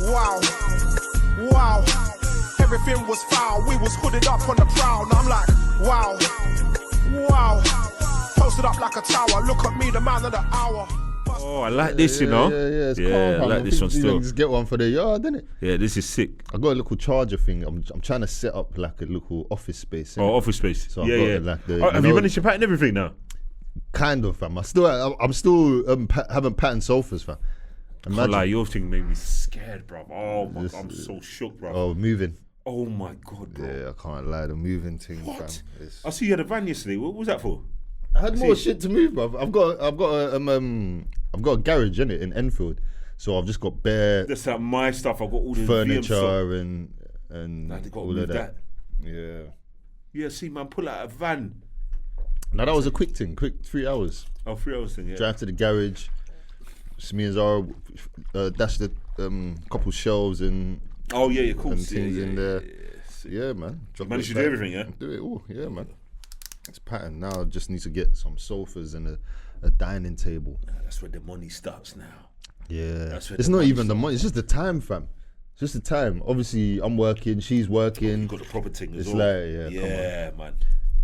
wow, wow. Everything was foul, we was hooded up on the prowl. Now I'm like, wow, wow. Posted up like a tower, look at me, the man of the hour. Oh, I like this, you know. Yeah, it's I calm, like this one still. Just get one for the yard, innit? Yeah, this is sick. I got a little charger thing. I'm trying to set up like a little office space. Innit? Oh, office space. So yeah. Like Have you managed to pattern everything now? Kind of, fam. I'm still haven't patterned sofas, fam. Imagine. Can't lie, your thing made me scared, bro. Oh my God, I'm so shook, bro. Oh, moving. Oh my God, bro. Yeah, I can't lie. The moving thing, What? fam. I see you had a van yesterday. What was that for? I had more shit to move, bro. I've got a garage in it in Enfield, so I've just got bare. That's like my stuff. I've got all the furniture and they got all of that. Yeah. Yeah, see, man, pull out a van. Now that was a quick thing, quick 3 hours. Oh, 3 hours thing, yeah. Drive to the garage. Just me and Zara dashed the couple shelves and oh yeah, cool. and things in there. Yeah, man. You managed to do everything, yeah? Do it all, yeah, man. It's pattern now. Just need to get some sofas and a dining table. That's where the money starts now. Yeah, it's not even the money. It's just the time, fam. It's just the time. Obviously, I'm working. She's working. You got the proper thing as it's well. Like, yeah, man.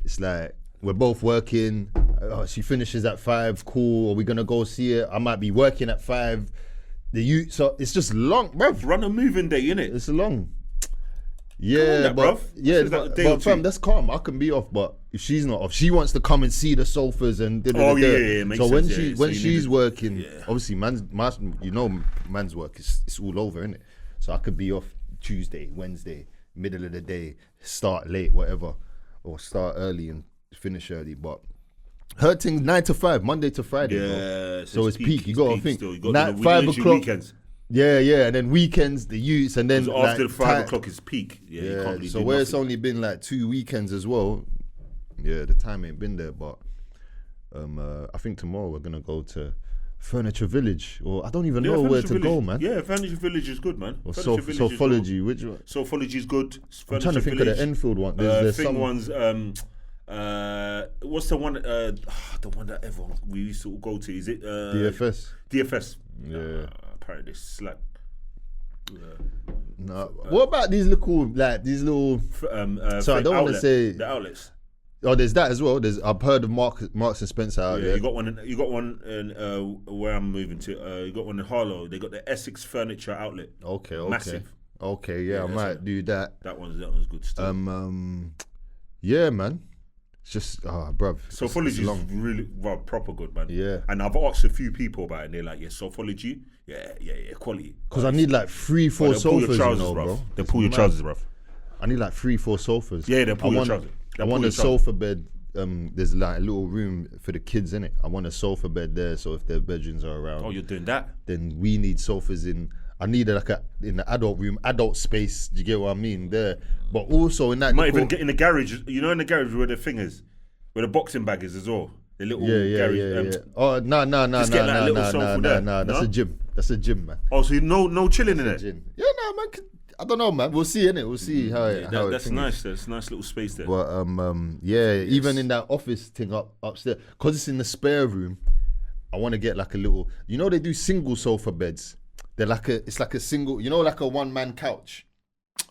It's like we're both working. She finishes at 5. Cool. Are we gonna go see it? I might be working at 5. So it's just long, bruv. Run a moving day, innit? It's long. Yeah, bruv. But fam, that's calm. I can be off, but if she's not off, she wants to come and see the sofas and. Yeah. So when she's working, obviously, man's work is all over, innit? So I could be off Tuesday, Wednesday, middle of the day, start late, whatever, or start early and finish early. But her thing's 9 to 5, Monday to Friday. Yeah, so it's peak. You gotta think. Still. You got 5 o'clock. Weekends. Yeah, and then weekends, the youths, and then after 5 o'clock is peak. Yeah, you can't really so do where nothing. it's only been like 2 weekends as well. Yeah, the time ain't been there, but I think tomorrow we're gonna go to Furniture Village, or I don't even know where to go, man. Yeah, Furniture Village is good, man. Or Sophology, which one? Sophology is good. I'm trying to think of the Enfield one. There's thing some ones. What's the one? The one that everyone we used to go to. Is it DFS? DFS. Yeah. Apparently they slack. No. What about these little? So I don't want to say the outlets. Oh, there's that as well. I've heard of Marks and Spencer out there. You got one in where I'm moving to. You got one in Harlow. They got the Essex Furniture Outlet. Okay. Massive. Okay, yeah, I might do that. That one's good stuff. Yeah, man. It's just, bruv. Sophology is really proper good, man. Yeah. And I've asked a few people about it, and they're like, yeah, Sophology, yeah, quality. Because I need like 3-4 sofas, bro. They'll pull your trousers, bro. I need like 3-4 sofas. Yeah, they'll pull your trousers. I want a sofa bed. There's like a little room for the kids in it. I want a sofa bed there, so if their bedrooms are around. Oh, you're doing that? Then we need sofas in. I need in the adult room, adult space. Do you get what I mean? There, but also in that. You might even get in the garage. You know, in the garage where the thing is, where the boxing bag is as well. The little garage. Oh no! That's a gym. That's a gym, man. Oh, so no chilling in it. Yeah, no, man. I don't know, man. We'll see, innit? We'll see how that's nice. That's a nice little space there. But even in that office thing upstairs, because it's in the spare room, I want to get like a little. You know, they do single sofa beds. They're it's like a single. You know, like a one-man couch.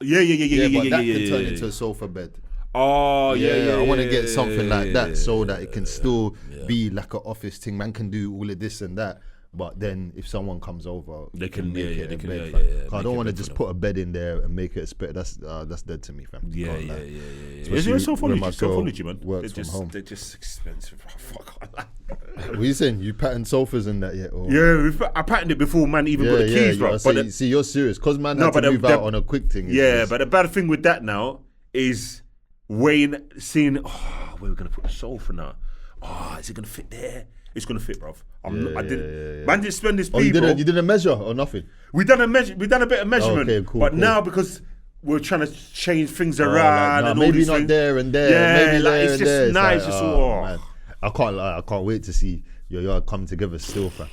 Yeah. But that can turn into a sofa bed. Oh yeah. I want to get something like that so that it can still be like an office thing. Man can do all of this and that. But then, if someone comes over, they can make it a bed. I don't want to just put a bed in there and make it a bed. That's dead to me, fam. Yeah. Is there Sophology, man? They're just expensive. Fuck. What are you saying? You patterned sofas and that yet? Yeah, I patterned it before, man. Even got the keys, bro. See, you're serious, cause man had to move out on a quick thing. Yeah, but the bad thing with that now is seeing. Oh, where are we gonna put the sofa now? Oh, is it gonna fit there? It's gonna fit, bruv. Man didn't spend this you didn't measure or nothing? We done a bit of measurment. Okay, cool. But now because we're trying to change things around and all maybe these not things. there and there. Yeah, maybe like there it's and just there. nice. It's like, man. I can't lie. I can't wait to see your yard come together still, fam.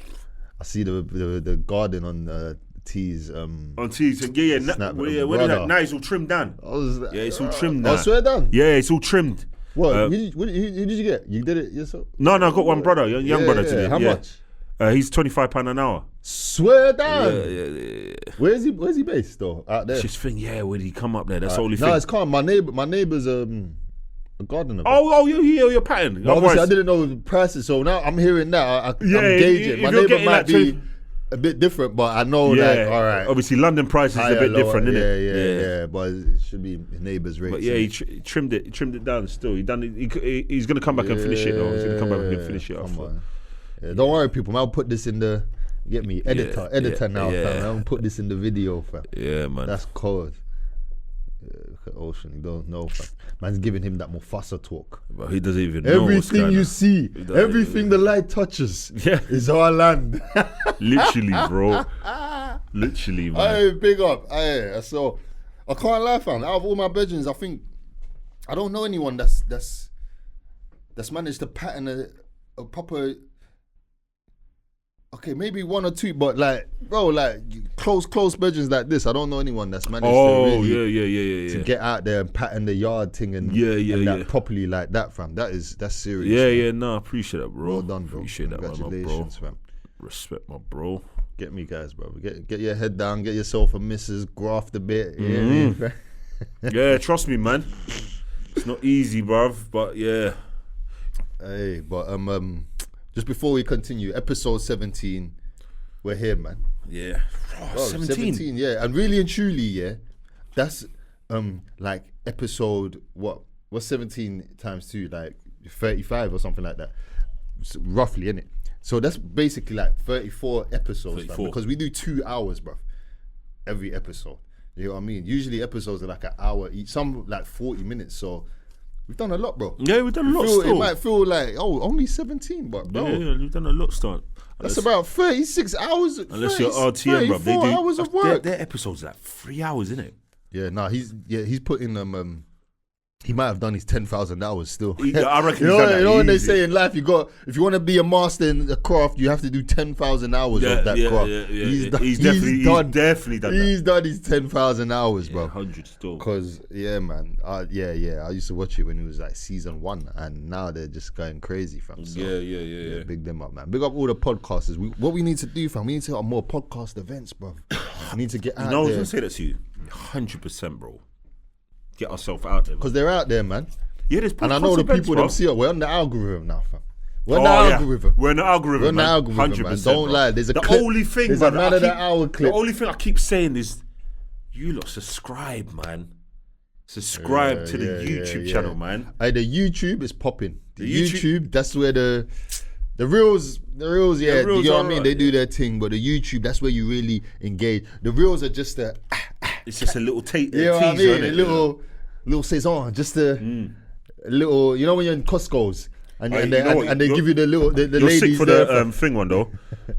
I see the garden on tees. On tees, yeah. Now it's all trimmed down. It's all trimmed now. I swear down. Yeah, it's all trimmed. What? Who did you get? You did it yourself? No, I got one brother, young brother today. How much? He's £25 an hour. Swear down. Yeah. Where's he based though? Out there. It's just thing, yeah, when he come up there, that's the only thing. No, it's calm. My neighbour's a gardener. Oh, your pattern. But obviously, I didn't know the prices, so now I'm hearing that. I'm gauging. My neighbour might be a bit different, but I know, like, all right. Obviously, London price is a bit different, isn't it? Yeah. But it should be neighbour's rates. But yeah, he trimmed it down still. He's going to come back and finish it, though. He's going to come back and finish it off. Yeah, don't worry, people. I'll put this in the... Get me, editor now, fam. I'll put this in the video, fam. Yeah, man. That's cold. Look at Ocean, you don't know, fam. Man's giving him that Mufasa talk. But he doesn't even know what's everything you see, everything the light touches is our land. Literally, bro. Literally, man. Hey, big up. Hey, so I can't lie, fam. Out of all my bedrooms, I think I don't know anyone that's managed to pattern a proper. Okay, maybe one or two, but like, bro, like close bedrooms like this. I don't know anyone that's managed to really to get out there and pattern the yard thing and that properly like that, fam. That's serious. Yeah. No, I appreciate that, bro. Well done, bro. Appreciate that, Congratulations, my bro. Fam. Respect, my bro. Get me, guys, bro. Get your head down. Get yourself a missus. Graft a bit. Yeah, yeah, trust me, man. It's not easy, bruv, but yeah. Hey, but just before we continue, episode 17, we're here, man. Yeah. Bro, 17, yeah. And really and truly, yeah, that's like episode, what's 17 times 2? Like 35 or something like that. So, roughly, innit? So that's basically like 34 episodes, 34. Because we do 2 hours, bruv, every episode. You know what I mean? Usually episodes are like an hour each, some like 40 minutes, so... We've done a lot, bro. Yeah, we've done a lot still. It might feel like, only 17, but bro. Yeah, we've done a lot still. That's about 36 hours. Unless you're RTM, bro. They do hours of work. Their episodes are like 3 hours, isn't it? Yeah, he's putting them. He might have done his 10,000 hours still. I reckon you know when they say in life, if you want to be a master in a craft, you have to do 10,000 hours of that craft. Yeah. He's definitely done that. He's done his 10,000 hours, bro. 100 still. Because man, I used to watch it when it was like season 1, and now they're just going crazy, fam. So, yeah. Big them up, man. Big up all the podcasters. What we need to do, fam, we need to have more podcast events, bro. We need to get out there. I was gonna say that to you, 100%, bro. Get ourselves out there, because they're out there, man. Yeah, there's and I know the people that see it. We're on the algorithm now, fam. We're on the algorithm, man. 100%, don't lie. There's a only thing, there's a man of the hour clip. The only thing I keep saying is, you lot subscribe, man. Subscribe to the YouTube channel, man. Hey, the YouTube is popping. The YouTube, that's where the reels, you know what I mean? They do their thing, but the YouTube, that's where you really engage. The reels are just it's just a little teaser, you know what I mean? A little saison, just a little, you know when you're in Costco's and they give you the little, the you're ladies. You're sick for the thing one though.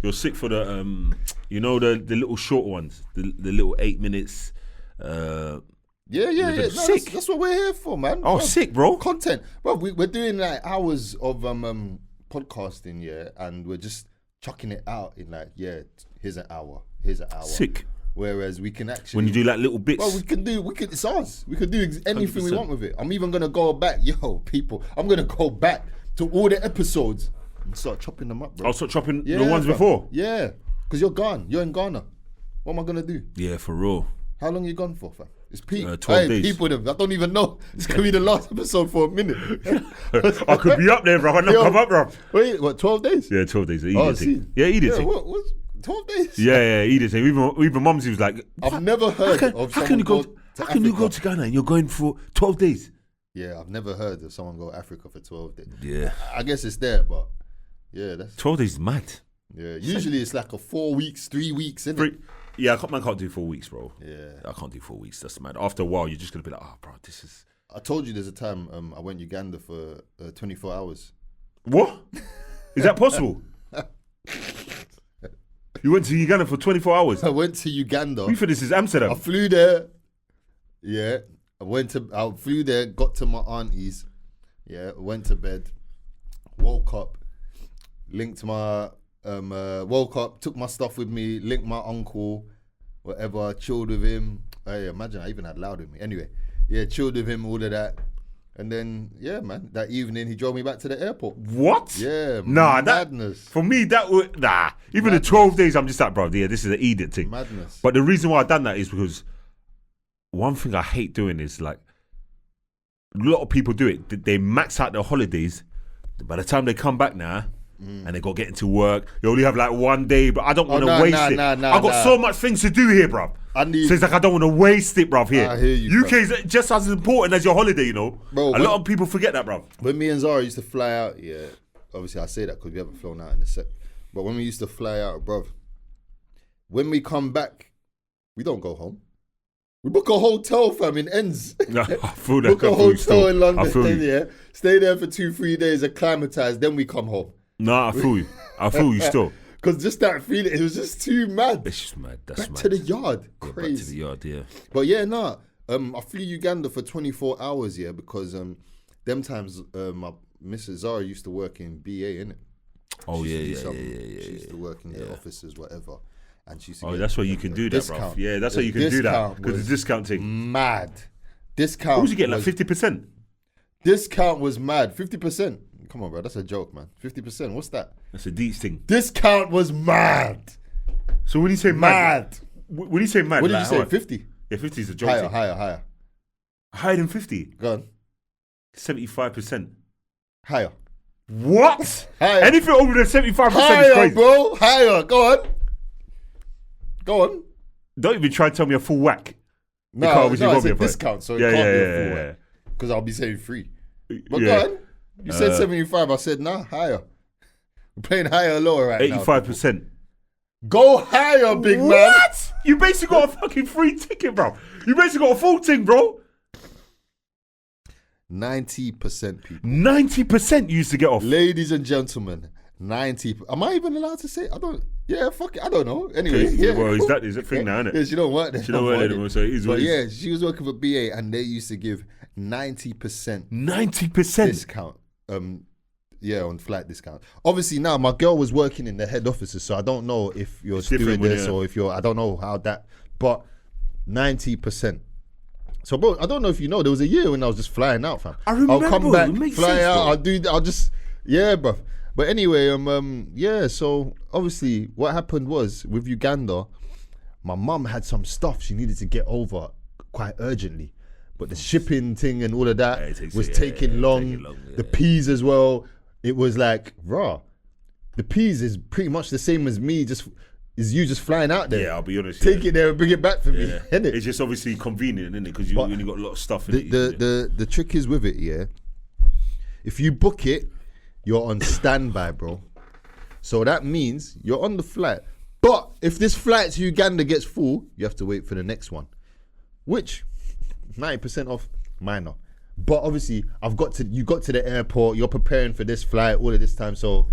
You're sick for the, you know, the little short ones, the little 8 minutes. Yeah. No, that's what we're here for, man. Oh, bro, sick, bro. Content. Bro, we're doing like hours of podcasting, and we're just chucking it out in like, here's an hour. Sick. Whereas we can actually, when you do like little bits, well, it's ours. We can do anything 100%. We want with it. I'm even gonna go back, people. I'm gonna go back to all the episodes and start chopping them up, bro. I'll start chopping the ones before. Yeah, because you're gone. You're in Ghana. What am I gonna do? Yeah, for real. How long you gone for, fam? It's peak. 12 days. People, I don't even know. It's gonna be the last episode for a minute. I could be up there, bro. I know come up, bro. Wait, what? 12 days? Yeah, 12 days. Edith. What? 12 days? Yeah, Edith. Even Mumsy was like, I've never heard of how someone how can you go to Ghana and you're going for 12 days? Yeah, I've never heard of someone go to Africa for 12 days. Yeah. I guess it's there, but that's 12 days is mad. Yeah, usually it's like a 4 weeks, 3 weeks, isn't it? Yeah, I can't do 4 weeks, bro. Yeah. I can't do 4 weeks. That's mad. After a while, you're just going to be like, bro, this is... I told you there's a time I went Uganda for 24 hours. What? Is that possible? You went to Uganda for 24 hours? I went to Uganda. We think this is Amsterdam. I flew there. Yeah. I flew there, got to my auntie's. Yeah. Went to bed. Woke up. Linked my... woke up, took my stuff with me, linked my uncle, whatever, chilled with him. Hey, imagine I even had loud with me. Anyway, chilled with him, all of that. And then, yeah, man, that evening he drove me back to the airport. What? Yeah, nah, madness. For me, that would Even the 12 days, I'm just like, bro, yeah, this is an edict thing. Madness. But the reason why I done that is because one thing I hate doing is like a lot of people do it. They max out their holidays. By the time they come back now, and they got to get into work, you only have like 1 day. But I don't want to waste it. I got so much things to do here, bro. So it's like I don't want to waste it, bruv, here. I hear you, UK is just as important as your holiday, you know. Bro, a lot of people forget that, bruv. When me and Zara used to fly out, yeah, obviously I say that because we haven't flown out in a sec. But when we used to fly out, bruv, when we come back, we don't go home. We book a hotel, fam, in ends. I feel that. Book a hotel in London, I feel you. yeah. Stay there for 2-3 days, acclimatise, then we come home. Nah, I feel you. I feel you still. Because just that feeling, it was just too mad. It's just mad. That's back mad. to the yard. Yeah, Crazy. back to the yard, yeah. But yeah, nah. I flew Uganda for 24 hours, yeah, because them times my Mrs. Zara used to work in BA, innit? Oh, She yeah. She used to work in the offices, whatever. And she used to Oh, get that's why you can do that, discount. bruv. Yeah, that's why The you can do that. discount Because was the discount thing. Mad. Discount. What was you getting, like was- 50%? Discount was mad. 50%. Come on, bro. That's a joke, man. 50%. What's that? That's a Deets thing. Discount was mad. So when you say mad, when you say mad, What did like, you say? how much? 50? Yeah, 50 is a joke. Higher, thing. higher. Higher than 50? Go on. 75%. Higher. What? Higher. Anything over than 75% is Higher, crazy. bro. Higher. Go on. Go on. Don't even try to tell me a full whack. No, can't obviously no, rob it's me a for it. discount, so it Yeah, can't yeah, be yeah, a full yeah. because I'll be saying free. But Yeah. go on. You said 75. I said, nah, higher. We're playing higher or lower right now. 85%. Go higher, big man. What? You basically got a fucking free ticket, bro. You basically got a full thing, bro. 90% people. 90% used to get off. Ladies and gentlemen, 90. Am I even allowed to say? I don't. Yeah, fuck it. I don't know. Anyway, Okay, yeah. well, is that thing now, isn't Yeah, it? she don't work there. She don't work there anymore, so it is what But it is. yeah, she was working for BA, and they used to give 90% 90%. discount. Yeah, on flight discount. Obviously, now my girl was working in the head offices, so I don't know if you're different doing when this you're- or if you're. I don't know how that, but 90%. So, bro, I don't know if you know, there was a year when I was just flying out, fam. I remember, I'll come back, it makes fly sense, out. bro. I'll just, yeah, bro. But anyway, yeah. So obviously, what happened was with Uganda, my mum had some stuff she needed to get over quite urgently, but the shipping thing and all of that was taking long. The peas as well. It was like, raw. The peas is pretty much the same as me, just flying out there. Yeah, I'll be honest. Take it there and bring it back for me. Yeah. Innit? It's just obviously convenient, isn't it? Because you But only got a lot of stuff in it. The trick is with it, yeah. If you book it, you're on standby, bro. So that means you're on the flight. But if this flight to Uganda gets full, you have to wait for the next one. Which 90% off, minor. But obviously, you got to the airport, you're preparing for this flight all of this time. So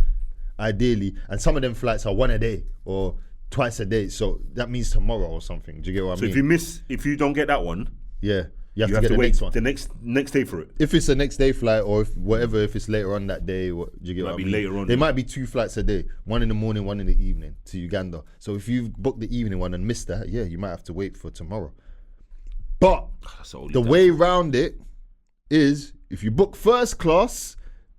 ideally, and some of them flights are one a day or twice a day. So that means tomorrow or something. Do you get what I mean? If you don't get that one, Yeah. You have you to have get to the wait next one. the next day for it. If it's a next day flight or if it's later on that day, do you get what I be mean? later on, There yeah. might be 2 flights a day, one in the morning, one in the evening to Uganda. So if you've booked the evening one and missed that, yeah, you might have to wait for tomorrow. But That's only the that. way round it is if you book first class,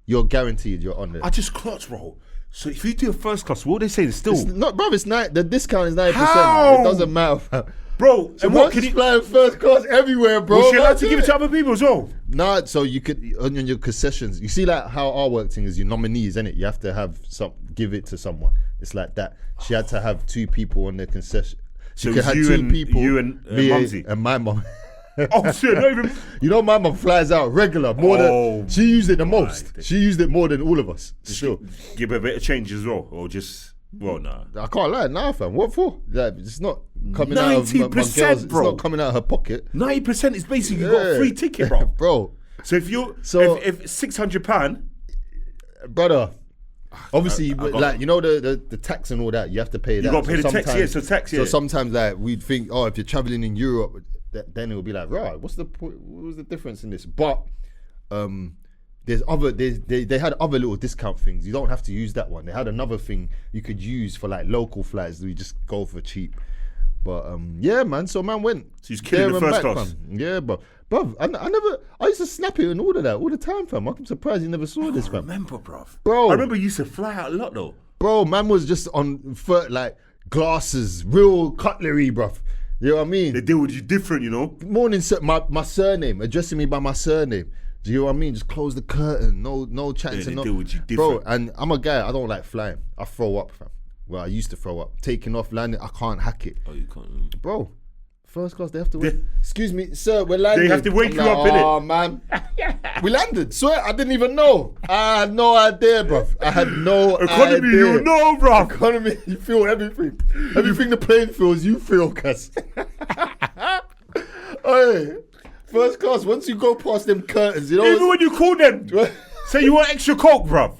you're guaranteed you're on there. I just clocked, bro. So if you do a first class, what they say is still, It's not, bro. It's the discount is 9%. How? It doesn't matter, fam. bro. So And what once can you you? flying first class everywhere, bro? Was she allowed That's to give it to other people as well? Nah, so you could on your concessions. You see, like how our work thing is, your nominees, innit? You have to have give it to someone. It's like that. She had to have 2 people on the concession. She So could it's have you 2 and- people. you and, me Mumsy? and my mum. Oh shit! Not even. You know, my mum flies out regular more Oh, than she used it the my most. days. She used it more than all of us. Sure, Give her a bit of change as well, or just nah. I can't lie, nah, fam. What for? Like, it's not coming out of my 90%, girl's. It's bro. not coming out of her pocket, 90% is basically you got a free ticket, bro. bro. So if you So- if £600, Brother, obviously, got- like you know the tax and all that, you have to pay that. gotta pay the tax, sometimes- yeah, so tax, yeah. So sometimes like we'd think, oh, if you're traveling in Europe, then it would be like, right, what was the difference in this? But there's other they had other little discount things. You don't have to use that one. They had another thing you could use for like local flights. We just go for cheap. But yeah, man. So man went. So he's killing there the and first back, class. fam. Yeah, bro. Bro, I used to snap it and all of that all the time, fam. I'm surprised you never saw this, I fam. remember, bruv. Bro. I remember you used to fly out a lot, though. Bro, man was just on foot, like glasses, real cutlery, bruv. You know what I mean? They deal with you different, you know? Morning, sir, my surname, addressing me by my surname. Do you know what I mean? Just close the curtain, no chatting Yeah, to they no. deal with you Bro, different. and I'm a guy, I don't like flying. I throw up, fam. Well, I used to throw up. Taking off, landing, I can't hack it. Oh, you can't. Bro, first class, they have to wait. They- Excuse me, sir, we're landing. They have to wake I'm you up, innit? Oh, man. We landed. Swear, I didn't even know. I had no idea, bruv. I had no Economy, idea. you know, bruv. Economy, you feel everything. Everything the plane feels, you feel, cuz. Hey, first class, once you go past them curtains, you know. Even when you call them, say you want extra coke, bruv.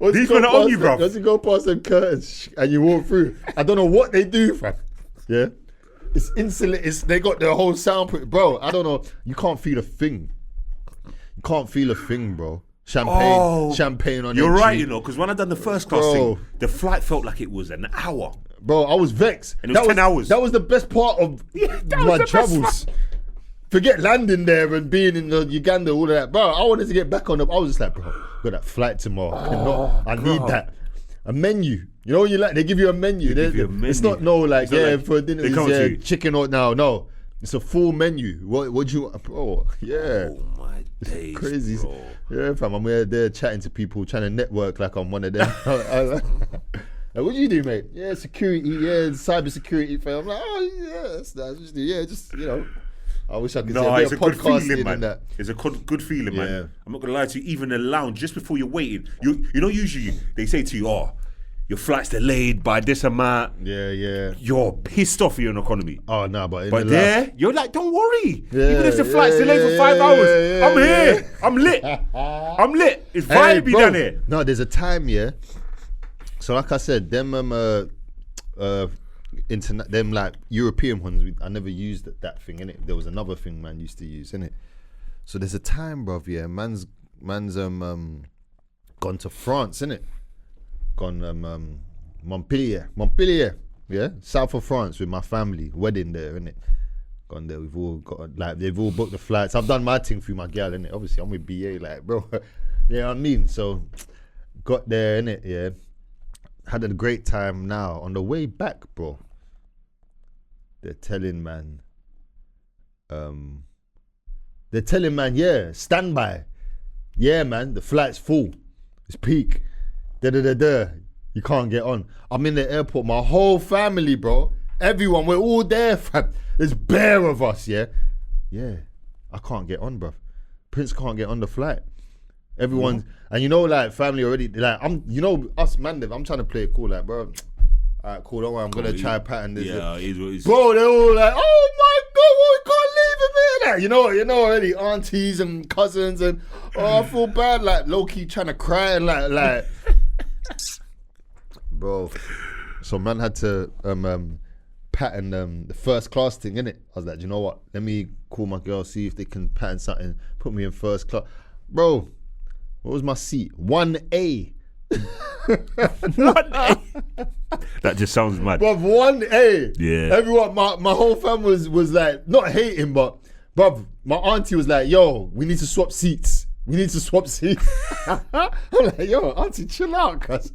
Once These you go men are on past you, them- bruv. Once you go past them curtains and you walk through, I don't know what they do, fam. Yeah, it's insulate. They got the whole soundproof, bro. I don't know. You can't feel a thing. You can't feel a thing, bro. Champagne on You're your right, cheek. you know, because when I done the first class Bro. thing, the flight felt like it was an hour. Bro, I was vexed. And it was 10 hours. That was the best part of that was my the best travels. Forget landing there and being in Uganda, all of that. Bro, I wanted to get back on the. I was just like, bro, got that flight tomorrow. I need bro. that. A menu. You know when you like, they give you a menu. give you a It's menu. not no like, It's not yeah, like for dinner, they it's, come to yeah, you. chicken or no. It's a full menu. What do you want? Bro, yeah. Oh my days, Crazy. bro. Yeah, fam. I'm there chatting to people, trying to network like I'm one of them. Like, what do you do, mate? Yeah, security. Yeah, cyber security. Fam. I'm like, oh yeah, that's just you know. I wish I could say No, a it's bit a of good podcasting feeling, and man. that. It's a good feeling, man. Yeah. I'm not gonna lie to you. Even the lounge, just before you're waiting, you know, usually they say to you, "Oh, your flight's delayed by this amount." Yeah. You're pissed off you're in economy. Oh no, but But there, you're like, don't worry. Yeah, Even if the flight's yeah, delayed for yeah, 5 yeah, hours, yeah, I'm yeah. here. I'm lit. I'm lit. It's Hey, vibey bro. down here. No, there's a time, yeah. So like I said, them them like European ones, I never used that thing, innit? There was another thing man used to use, innit? So there's a time, bruv, yeah, man's gone to France, innit? Gone Montpellier, yeah, south of France with my family, wedding there, innit? Gone there, we've all got like they've all booked the flights. I've done my thing through my gal, innit? Obviously I'm with BA, like, bro. You know what I mean? So got there, innit, yeah. Had a great time. Now on the way back, bro, they're telling man, yeah, stand by. Yeah, man, the flight's full. It's peak. You can't get on. I'm in the airport, my whole family, bro. Everyone, we're all there, fam. There's bare of us, yeah. Yeah, I can't get on, bro. Prince can't get on the flight. Everyone's, and you know, like, family already, like, us, man, I'm trying to play it cool, like, bro. All right, cool, don't worry, I'm going to try pattern this. Yeah, it is what it is. Bro, they're all like, oh my God, we can't leave him here. Like, you know already, aunties and cousins, and, I feel bad, like, low-key trying to cry, and like, bro. So, man had to, pattern the first class thing, innit? I was like, you know what? Let me call my girl, see if they can pattern something, put me in first class. Bro, what was my seat? 1A. That just sounds mad. Bruv, 1A. Yeah. Everyone, my whole family was like, not hating, but, bruv, my auntie was like, yo, we need to swap seats. I'm like, yo, auntie, chill out, cuz.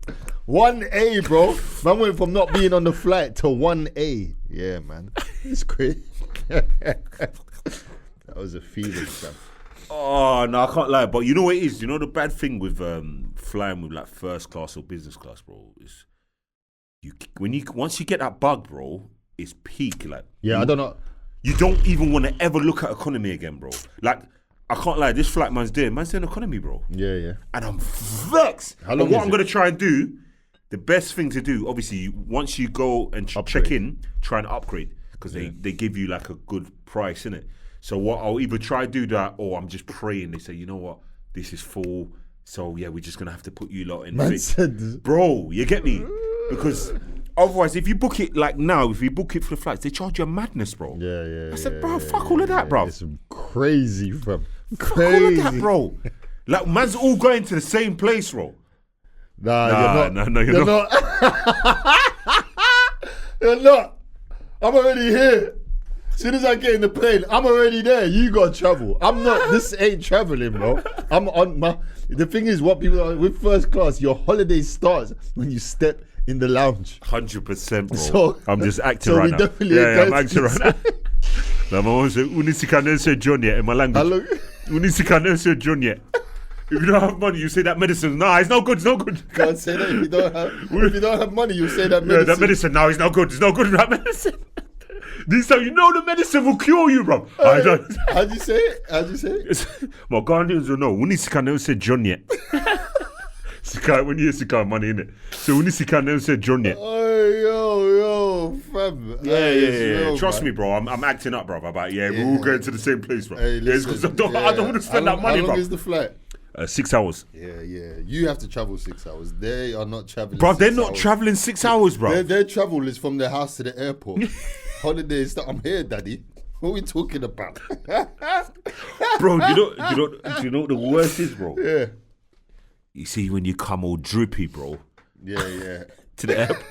1A, bro. Man went from not being on the flight to 1A. Yeah, man. It's crazy. That was a feeling, fam. Oh no, I can't lie. But you know what it is? You know the bad thing with flying with like first class or business class, bro, is once you get that bug, bro, it's peak. Like, Yeah, I don't know. You don't even want to ever look at economy again, bro. Like, I can't lie. This flight man's doing economy, bro. Yeah. And I'm vexed. How long But what is I'm it? gonna try and do, the best thing to do, obviously, once you go and check in, try and upgrade because they give you like a good price, innit? So what I'll either try to do that, or I'm just praying. They say, you know what, this is full, so yeah, we're just gonna have to put you lot in. Man said, Bro, you get me? Because otherwise, if you book it like now, if you book it for the flights, they charge you a madness, bro. yeah. I said, bro, fuck all of that, bro. It's crazy, fam. Fuck all of that, bro. Like, man's all going to the same place, bro. Nah, you're not. No, you're not. You're not. I'm already here. As soon as I get in the plane, I'm already there. You gotta travel. I'm not. This ain't traveling, bro. I'm on my. The thing is, what people are with first class, your holiday starts when you step in the lounge. 100%, bro. So I'm just acting so right we now. definitely Yeah, I'm against acting right now. No, my mom said, "Unisikane John yet" in my language. Unisikane John yet. If you don't have money, you say that medicine. Nah, it's no good. It's no good. Can't say that if you don't have money. You say that medicine. Yeah, that medicine. No, it's no good. It's no good. That medicine. This time, you know the medicine will cure you, bro. I don't. How'd you say it? My Ghanaians will know. Unisikane John yet. When you Sika money in it. So Unisikane John yet. Oh, yo, fam. Yeah. Real, Trust man. me, bro. I'm acting up, bro. About we're all going to the same place, bro. Hey, listen, because I don't want to spend that money, How long bro. is the flight? 6 hours. Yeah. You have to travel 6 hours. They are not traveling. Bro, 6 they're not hours. traveling 6 hours, bro. Their travel is from their house to the airport. Holidays. I'm here, daddy. What are we talking about? Bro, do you know what the worst is, bro? Yeah. You see when you come all drippy, bro, Yeah. to the airport.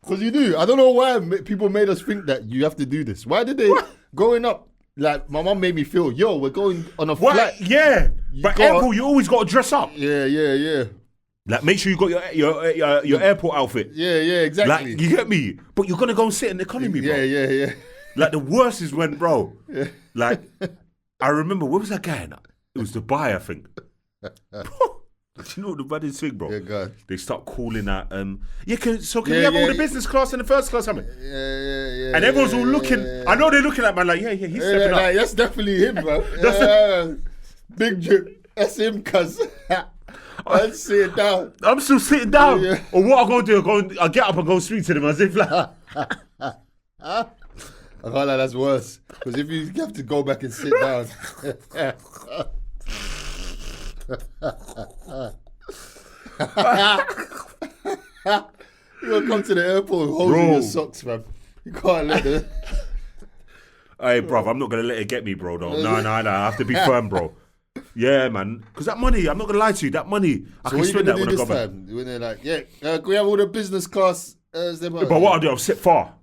Because you do. I don't know why people made us think that you have to do this. Why did they, growing up, like my mom made me feel, yo, we're going on a flight. Yeah. But airport, you always got to dress up. Yeah. Like, make sure you got your airport outfit. Yeah, exactly. Like, you get me? But you're going to go and sit in the economy, bro. Yeah. Like, the worst is when, bro, like, I remember, where was that guy? It was Dubai, I think. Bro, do you know what the baddest thing, bro? Yeah, God. They start calling out, can we have Yeah, all the business class and the first class, something? Yeah. And everyone's all looking. I know they're looking at man like, he's stepping up. That's definitely him, bro. Big drip. That's him, cuz. I'll sit down. I'm still sitting down. Yeah. Or what I'm going to do, I'll get up and go speak to them as if like... I can't lie, that's worse. Because if you have to go back and sit down. You're gonna come to the airport holding your socks, man. You can't let it. Hey, bruv, I'm not going to let it get me, bro, though. No. I have to be firm, bro. Yeah, man. Because that money, I'm not going to lie to you, that money, I can spend that when I go back. When they're like, can we have all the business class? But what I'll do, I'll sit far.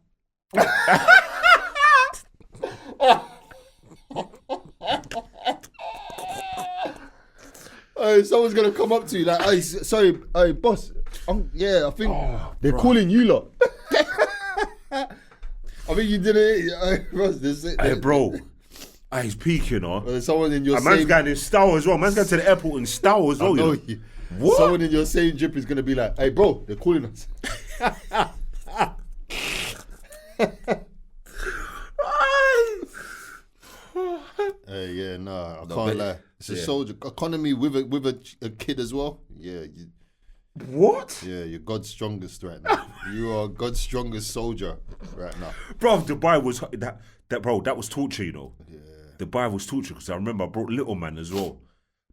Someone's gonna come up to you like, hey, sorry, hey, boss. I think they're calling you lot. I think you did it. Hey, bro. He's peaking, you know. There's someone in your man's going in style as well. Man's going to the airport in style as well. know You know? you. What? Someone in your same drip is gonna be like, hey, bro, they're calling us. I can't lie. It's a soldier economy with a kid as well. Yeah. What? Yeah, you're God's strongest right now. You are God's strongest soldier right now. Bro, Dubai was that was torture, you know. Yeah. Dubai was torture because I remember I brought little man as well.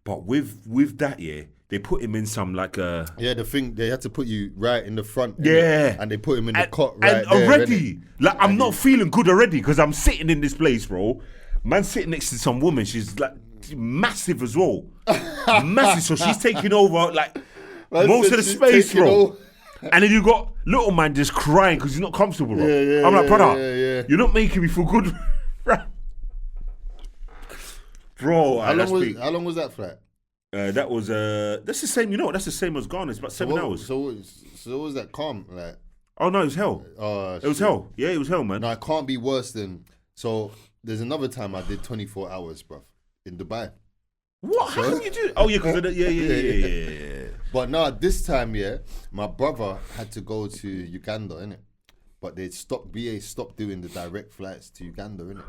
But with that, they put him in some like a... Yeah, the thing, they had to put you right in the front. Yeah. And they put him in the cot right and there. already, like, I'm not feeling good already because I'm sitting in this place, bro. Man sitting next to some woman, she's like massive as well. Massive, so she's taking over like most of the space, bro. And then you got little man just crying because he's not comfortable, bro. Yeah, I'm like, brother, you're not making me feel good. Bro, how long was that flight? That was that's the same. You know, that's the same as Ghana. It's about 7 hours. So what was that calm like? Oh no, it was hell. It was hell. Yeah, it was hell, man. No, it can't be worse than. So there's another time I did 24 hours, bruv, in Dubai. What? How can you do? Oh yeah, because yeah. But no, this time, my brother had to go to Uganda, innit? But BA stopped doing the direct flights to Uganda, innit?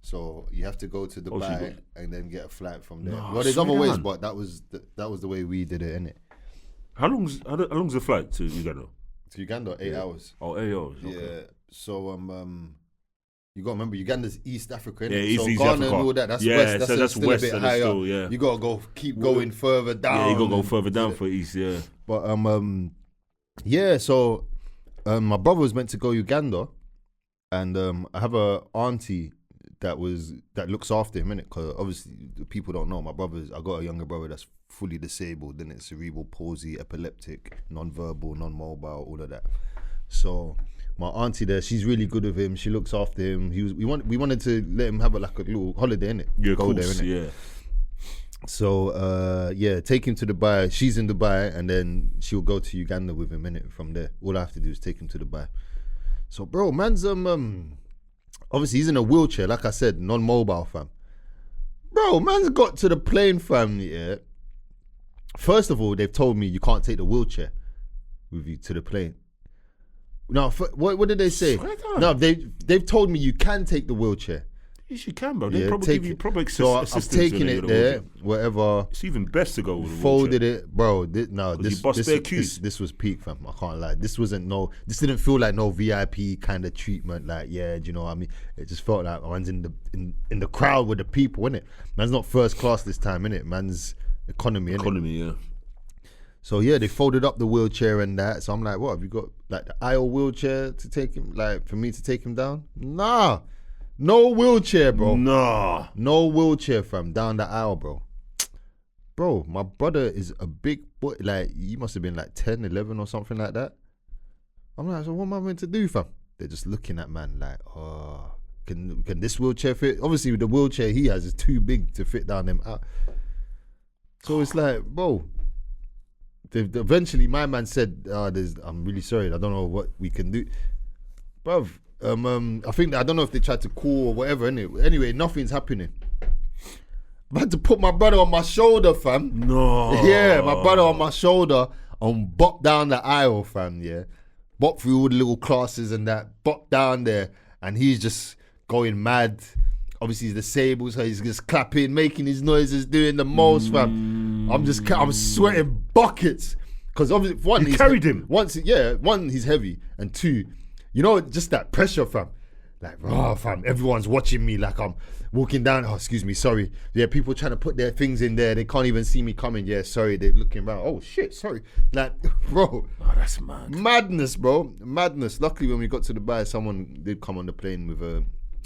So you have to go to Dubai and then get a flight from there. Well, there's other ways, but that was the way we did it, innit? How long's the flight to Uganda? To Uganda, 8 hours. Oh, 8 hours. Okay. Yeah. So you got to remember Uganda's East Africa, innit? Yeah, East Ghana Africa. and all that. That's yeah, west. That's still west. a bit And higher. still, yeah. You got to keep going further down. Yeah, you got to go further down for East. Yeah. But So my brother was meant to go Uganda, and I have a auntie that looks after him, innit? Because obviously people don't know. I got a younger brother that's fully disabled, then it's cerebral palsy, epileptic, non-verbal, non-mobile, all of that. So my auntie there, she's really good with him. She looks after him. We wanted to let him have a little holiday, innit? Yeah, Go of course, there, innit? yeah. So take him to Dubai. She's in Dubai, and then she'll go to Uganda with him, innit? From there, all I have to do is take him to Dubai. So bro, man's obviously he's in a wheelchair, like I said, non-mobile, fam. Bro, man's got to the plane, fam. Yeah. First of all, they've told me you can't take the wheelchair with you to the plane. No, what did they say? No, they've told me you can take the wheelchair. Yes, you can, bro. They probably give you proper assistance. So I've taken it there, whatever. It's even best to go with a folded wheelchair. it, bro. This was peak, fam. I can't lie. This didn't feel like no VIP kind of treatment. Like, yeah, do you know what I mean? It just felt like man's in the crowd with the people, innit? Man's not first class this time, innit? Man's economy, innit? Economy, yeah. So yeah, they folded up the wheelchair and that. So I'm like, what have you got? Like the aisle wheelchair to take him? Like for me to take him down? Nah. No wheelchair, bro. Nah. No wheelchair, fam. Down the aisle, bro. Bro, my brother is a big boy. Like, he must have been like 10, 11 or something like that. I'm like, so what am I meant to do, fam? They're just looking at man like, oh, can this wheelchair fit? Obviously, the wheelchair he has is too big to fit down them out. So it's like, bro. Eventually, my man said, I'm really sorry. I don't know what we can do. Bruv. I think I don't know if they tried to call or whatever. Anyway, nothing's happening. I had to put my brother on my shoulder, fam. No. Yeah, my brother on my shoulder and bop down the aisle, fam. Yeah, bop through all the little classes and that. Bop down there, and he's just going mad. Obviously, he's disabled, so he's just clapping, making his noises, doing the most, fam. I'm sweating buckets because obviously one, you carried him. One, he's heavy, and two, you know, just that pressure, fam. Like, fam, everyone's watching me like I'm walking down. Oh, excuse me, sorry. Yeah, people trying to put their things in there. They can't even see me coming. Yeah, sorry. They're looking around. Oh, shit, sorry. Like, bro. Oh, that's mad. Madness, bro. Madness. Luckily, when we got to Dubai, someone did come on the plane with a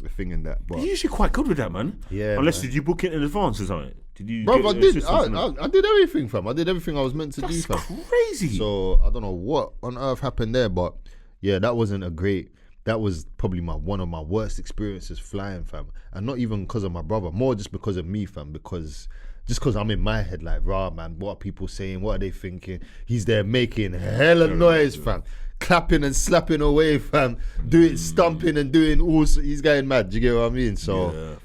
thing in that. But you're usually quite good with that, man. Yeah. Unless, did you book it in advance or something? Did you? Bro, I did everything, fam. I did everything I was meant to do, fam. That's crazy. So, I don't know what on earth happened there, but yeah, that wasn't that was probably one of my worst experiences flying, fam. And not even because of my brother, more just because of me, fam. Because I'm in my head like, man, what are people saying? What are they thinking? He's there making hella noise, fam. Clapping and slapping away, fam. Doing stumping and doing all. He's going mad. Do you get what I mean? So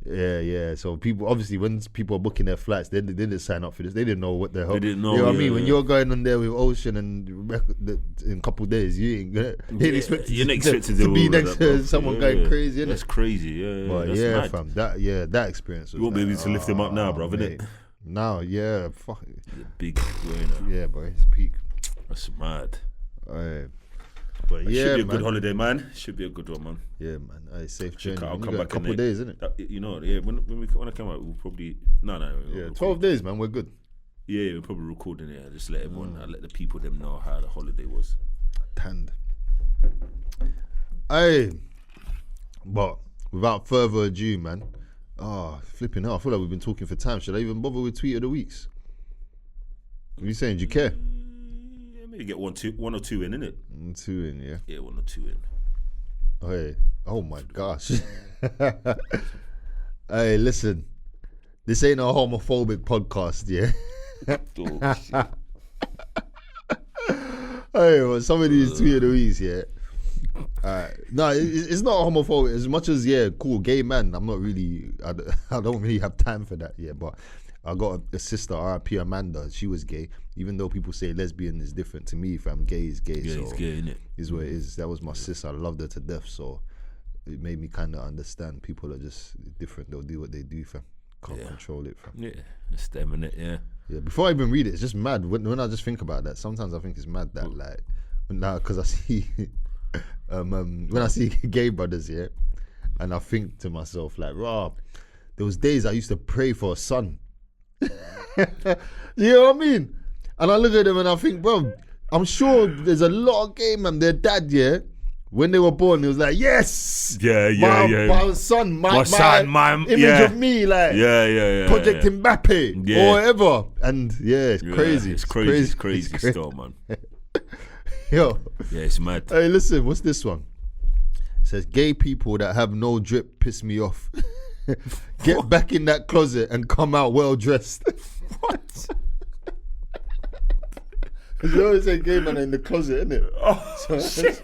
yeah. So people, obviously, when people are booking their flights, they didn't sign up for this. They didn't know what the hell. They didn't know. You know what I mean? When you're going on there with Ocean and in a couple of days, you ain't expected to be next to someone going crazy. Innit? That's crazy. Yeah. But that's yeah, mad. fam. That experience. You won't be able to lift him up now, bro, innit? Now, yeah, fuck it. Big, yeah, boy, it's peak. That's mad. But it yeah, should be a man. good holiday, man. Should be a good one, man. Yeah, man. Safe journey. I'll come got back a couple of days, innit? You know, yeah. When I come out, we'll probably Yeah, 12 days, man. We're good. Yeah, we're probably recording it. Just let everyone, let the people them know how the holiday was. Tanned. But without further ado, man. Flipping hell. I feel like we've been talking for time. Should I even bother with tweet of the weeks? What are you saying? Do you care? Maybe get one or two in, innit? 2 in, yeah. Yeah, 1 or 2 in. Oh my gosh. Hey, listen. This ain't a homophobic podcast, yeah? Oh, shit. Hey, well, some of these tweet of the weeks, yeah. No, it's not homophobic as much as, yeah, cool, gay man. I'm not really, I don't really have time for that, yeah, but I got a sister, R.I.P. Amanda. She was gay. Even though people say lesbian is different, to me, if I'm gay, is gay. Yeah, so it's gay, innit? Is what it is. That was my sister. I loved her to death. So it made me kind of understand people are just different. They'll do what they do, fam. Can't control it, fam. Yeah, it's them, innit? Yeah. Yeah. Before I even read it, it's just mad. When I just think about that, sometimes I think it's mad that because I see when I see gay brothers, yeah, and I think to myself like, there was days I used to pray for a son. You know what I mean? And I look at them and I think, bro, I'm sure there's a lot of gay men, their dad, yeah, When they were born, it was like, yes, my son, my image of me, like Project Mbappe or whatever, and it's crazy. It's crazy still, man. Yo, it's mad. Hey, listen, what's this one? It says gay people that have no drip piss me off. Get back in that closet and come out well dressed. What? You always say gay man in the closet, innit? Oh, shit.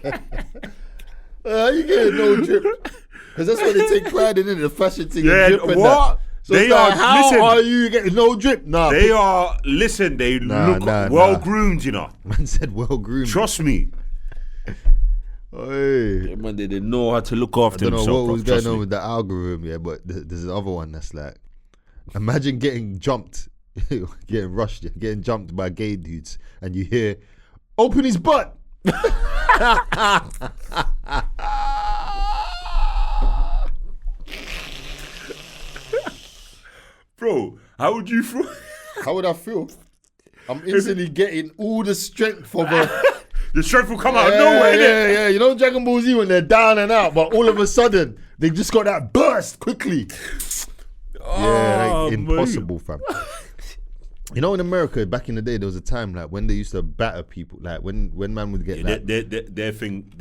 How you getting no drip? Because that's what they take pride in, the fashion thing. Yeah, drip and what? That. So they are. How are you getting no drip? Nah. They are. Listen, they look well groomed, you know. Man said well groomed. Trust me. Hey. Yeah, man, they didn't know how to look after themselves. I don't know what was going on with the algorithm, but there's the other one that's like, imagine getting jumped, getting rushed, getting jumped by gay dudes, and you hear, open his butt. Bro, how would you feel? How would I feel? I'm instantly getting all the strength of a... The strength will come out of nowhere, innit? Yeah. You know Dragon Ball Z when they're down and out, but all of a sudden, they just got that burst quickly. Impossible, fam. You know, in America, back in the day, there was a time like when they used to batter people, like when man would get their thing,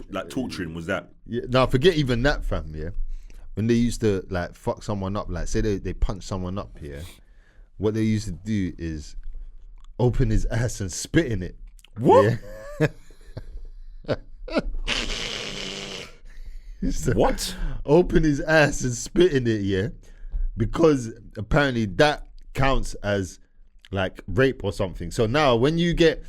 like torturing was that. Yeah, no, forget even that, fam. Yeah, when they used to like fuck someone up, like say they punch someone up here, what they used to do is open his ass and spit in it. What? Yeah. What? Open his ass and spit in it, yeah, because apparently that counts as like rape or something. So now when you get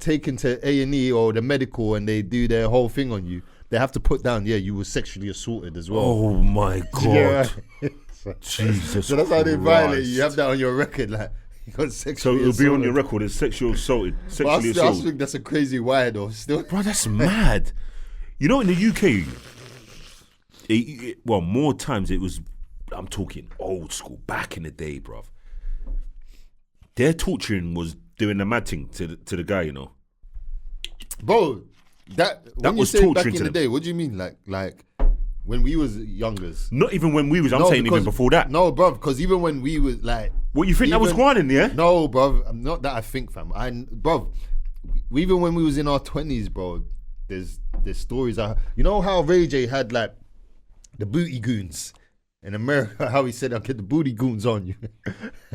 taken to A&E or the medical and they do their whole thing on you, they have to put down, you were sexually assaulted as well. Oh my God. Jesus. So that's how they violate you. You have that on your record, like you got sexually it'll assaulted. be on your record as sexually assaulted. I think that's a crazy wire though. Still, bro, that's mad. You know, in the UK, more times it was. I'm talking old school, back in the day, bruv. Their torturing was doing the mad thing to the guy, you know. Bro, that when was you say torturing back in the day, what do you mean? Like when we was youngers? Not even when we was. I'm saying even before that. No, bruv, because even when we was like. What, you think that was going in, yeah? No, bruv. Not that I think, fam. Bruv, even when we was in our 20s, bro, there's stories. You know how Ray J had like the booty goons in America? How he said, "I'll get the booty goons on you."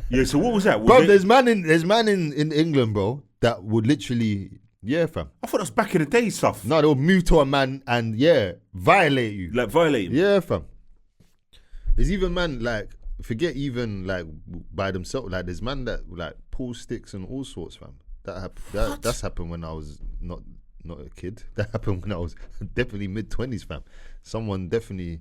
Yeah. So what was that? Bro, there's man in England, bro, that would literally, fam. I thought that was back in the day stuff. No, they would move to a man and violate you. Like violate him. Yeah, fam. There's even man like. Forget even like by themselves. Like there's man that like pull sticks and all sorts, fam. That's happened when I was not a kid. That happened when I was definitely mid-20s, fam. Someone definitely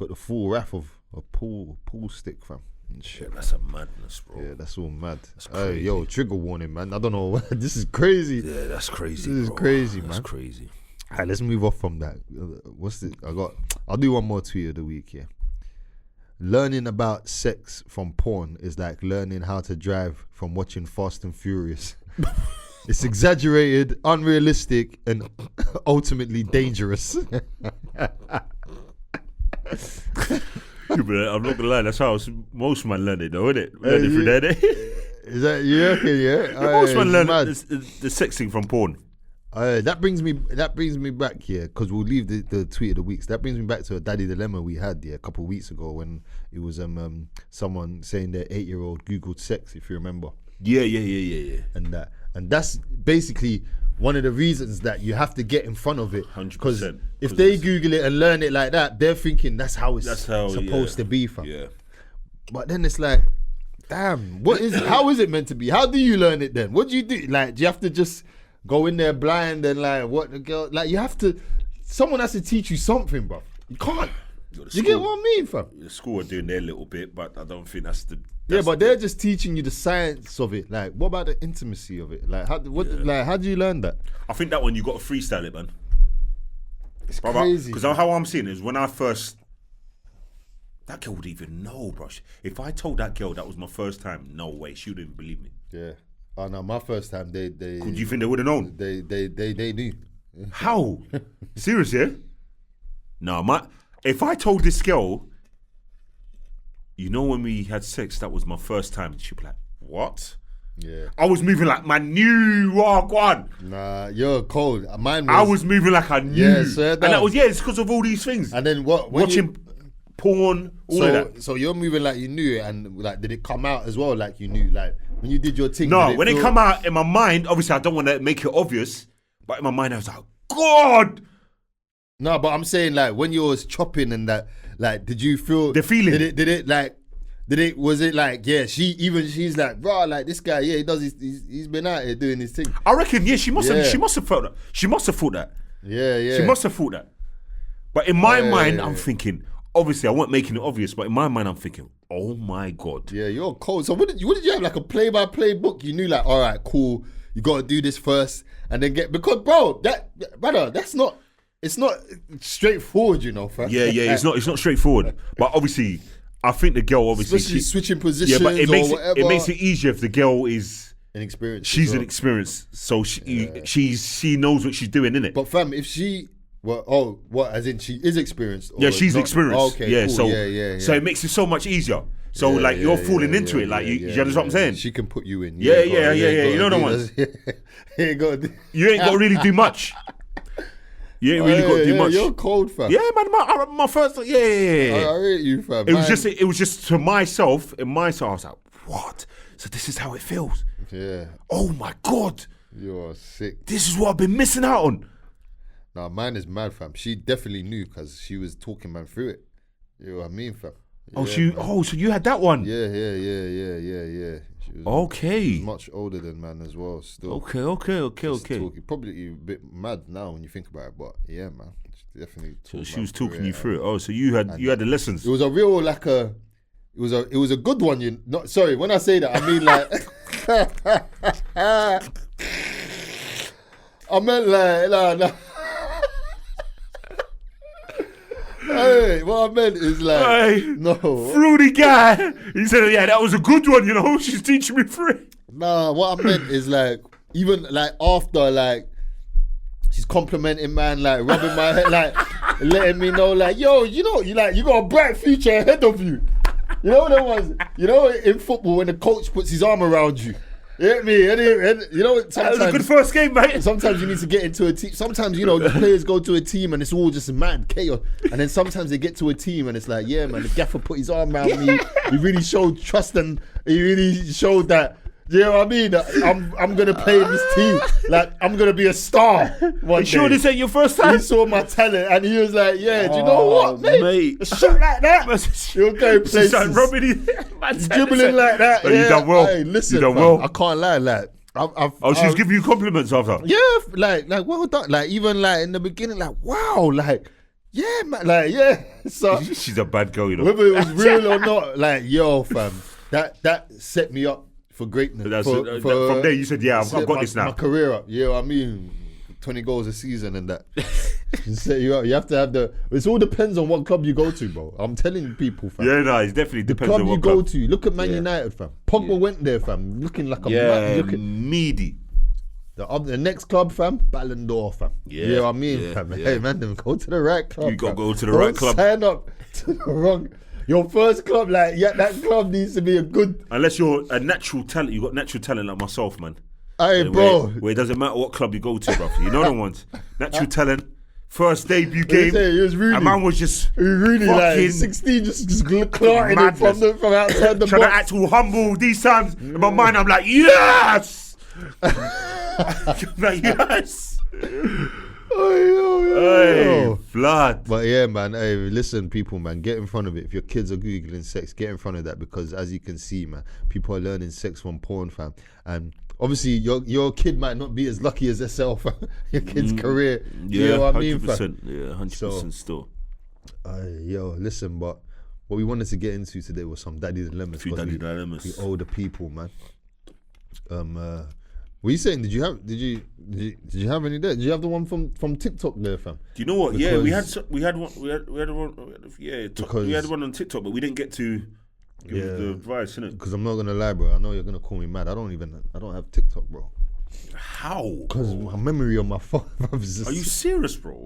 got the full wrath of a pull stick, fam. And shit. That's a madness, bro. Yeah, that's all mad. Hey, yo, trigger warning, man. I don't know. This is crazy. Yeah, that's crazy. This is crazy, man. That's crazy. Alright, let's move off from that. What's it? I'll do one more tweet of the week, yeah. Learning about sex from porn is like learning how to drive from watching Fast and Furious. It's exaggerated, unrealistic, and ultimately dangerous. I'm not gonna lie, that's how most man learn it, though, isn't it? Learn it through their day. Is that you reckon? Yeah. Most man learn the sex thing from porn. That brings me back here, because we'll leave the tweet of the week. So that brings me back to a daddy dilemma we had a couple of weeks ago when it was someone saying their 8-year-old Googled sex, if you remember. Yeah. And that's basically one of the reasons that you have to get in front of it. 100%. Because if they Google it and learn it like that, they're thinking that's how it's supposed to be, fam. Yeah. But then it's like, damn, how is it meant to be? How do you learn it then? What do you do? Like, do you have to just go in there blind and like what the girl, like you have to, someone has to teach you something, bro. You can't. You get what I mean, fam? The school are doing their little bit, but I don't think that's the. But they're just teaching you the science of it. Like, what about the intimacy of it? Like, how do you learn that? I think that one you got to freestyle it, man. It's crazy. Because how I'm seeing it is when I first, that girl would even know, bro. If I told that girl that was my first time, no way, she wouldn't even believe me. Yeah. Oh no, my first time they. Do you think they would have known? They knew. How? Serious, yeah? No, if I told this girl, you know, when we had sex, that was my first time, she'd be like, what? Yeah. I was moving like my new one. Nah, you're cold. Mine was. I was moving like I knew. Yeah, sir, and that was, it's because of all these things. And then what? Watching porn, all of that. So you're moving like you knew it, and like, did it come out as well like you knew? Like when you did your thing. No, when it come out in my mind, obviously I don't want to make it obvious, but in my mind I was like, God. No, but I'm saying like when you was chopping and that, like, did you feel the feeling? Was it like, yeah, she's like, bro, like this guy, yeah, he's been out here doing his thing. I reckon, yeah, she must have felt that. She must have thought that. Yeah. She must have thought that. But in my mind, I'm thinking, obviously I wasn't making it obvious, but in my mind I'm thinking, oh my God. Yeah, you're cold. So what did you have, like a play-by-play book? You knew like, all right, cool, you got to do this first and then because bro, it's not straightforward, you know, fam. Yeah, it's not straightforward. But obviously, I think the girl especially switching positions, but it makes whatever. It makes it easier if the girl is inexperienced. She's inexperienced, so she knows what she's doing, innit? But fam, if she as in she is experienced? Yeah, she's experienced. Oh, okay, yeah, cool. So so it makes it so much easier. So you're falling into it, like you understand what I'm saying? She can put you in. Yeah. You know the ones. You ain't got to really do much. You ain't really got to do much. You're cold, fam. Yeah, man. My first, yeah. I rate you, fam. It was just to myself. In myself, I was like, what? So this is how it feels. Yeah. Oh my God. You're sick. This is what I've been missing out on. Nah, mine is mad, fam. She definitely knew because she was talking man through it. You know what I mean, fam? Yeah, so you had that one. Yeah. She was much older than man as well. Still. Okay. Probably a bit mad now when you think about it, but yeah, man. She definitely. So she was talking you through it. Oh, so you had the lessons. It was a real it was a good one. Sorry, when I say that, I mean like. I meant like no. Hey, what I meant is like, no. Fruity guy. He said, yeah, that was a good one, you know. She's teaching me free. Nah, what I meant is like, even like after, like, she's complimenting man, like rubbing my head, like letting me know, like, yo, you know, you got a bright future ahead of you. You know the ones, you know, in football when the coach puts his arm around you. You get me? And you know, sometimes that was a good first game, mate. Sometimes you need to get into a team. Sometimes, you know, the players go to a team and it's all just mad chaos. And then sometimes they get to a team and it's like, yeah, man, the gaffer put his arm around me. He really showed trust and he really showed that, you know what I mean? I'm going to play in this team. Like, I'm going to be a star one day. Sure this ain't your first time? He saw my talent and he was like, yeah, do you know what, mate? A shot like that. You're going places. Dribbling like that. But you done well. Hey, listen, you done well. I can't lie, like. She was giving you compliments after. Yeah, like well done. Like even like in the beginning, like wow, like yeah, man, like yeah. So she's a bad girl, you know. Whether it was real or not, like yo, fam, that set me up for greatness. From there, you said, yeah, I've got this now. My career up. Yeah, I mean, 20 goals a season and that. Set you up. You have to have it all depends on what club you go to, bro. I'm telling people, fam. Yeah, no, it definitely depends on what club you go to. Look at Man United, fam. Pogba went there, fam, looking like a meaty. The next club, fam, Ballon d'Or, fam. Yeah, you know what I mean, fam. Yeah. Hey, man, then go to the right club. You got to go to the right club. Sign up to the wrong. Your first club, like, yeah, that club needs to be a good. Unless you're a natural talent, you got natural talent like myself, man. Hey, bro. Where it doesn't matter what club you go to, bro. You know the ones. Natural talent. First debut game. It was really. A man was just. Really like 16, just clarting it from outside the box. Trying to act all humble these times. In my mind, I'm like, yes! Yes! Hey, flood. But yeah, man. Hey, listen, people, man. Get in front of it. If your kids are googling sex, get in front of that because, as you can see, man, people are learning sex from porn, fam. And obviously, your kid might not be as lucky as yourself. Your kid's career. Yeah, you know what I mean, 100%. fam? Yeah, 100% still. Yo, listen, but what we wanted to get into today was some daddy dilemmas. Dilemmas. We older people, man. What are you saying? Did you have any there? Did you have the one from TikTok there, fam? Do you know what? Because we had one on TikTok, but we didn't get to give the advice, innit? Because I'm not gonna lie, bro. I know you're gonna call me mad. I don't have TikTok, bro. How? Because my memory on my phone. Are you serious, bro?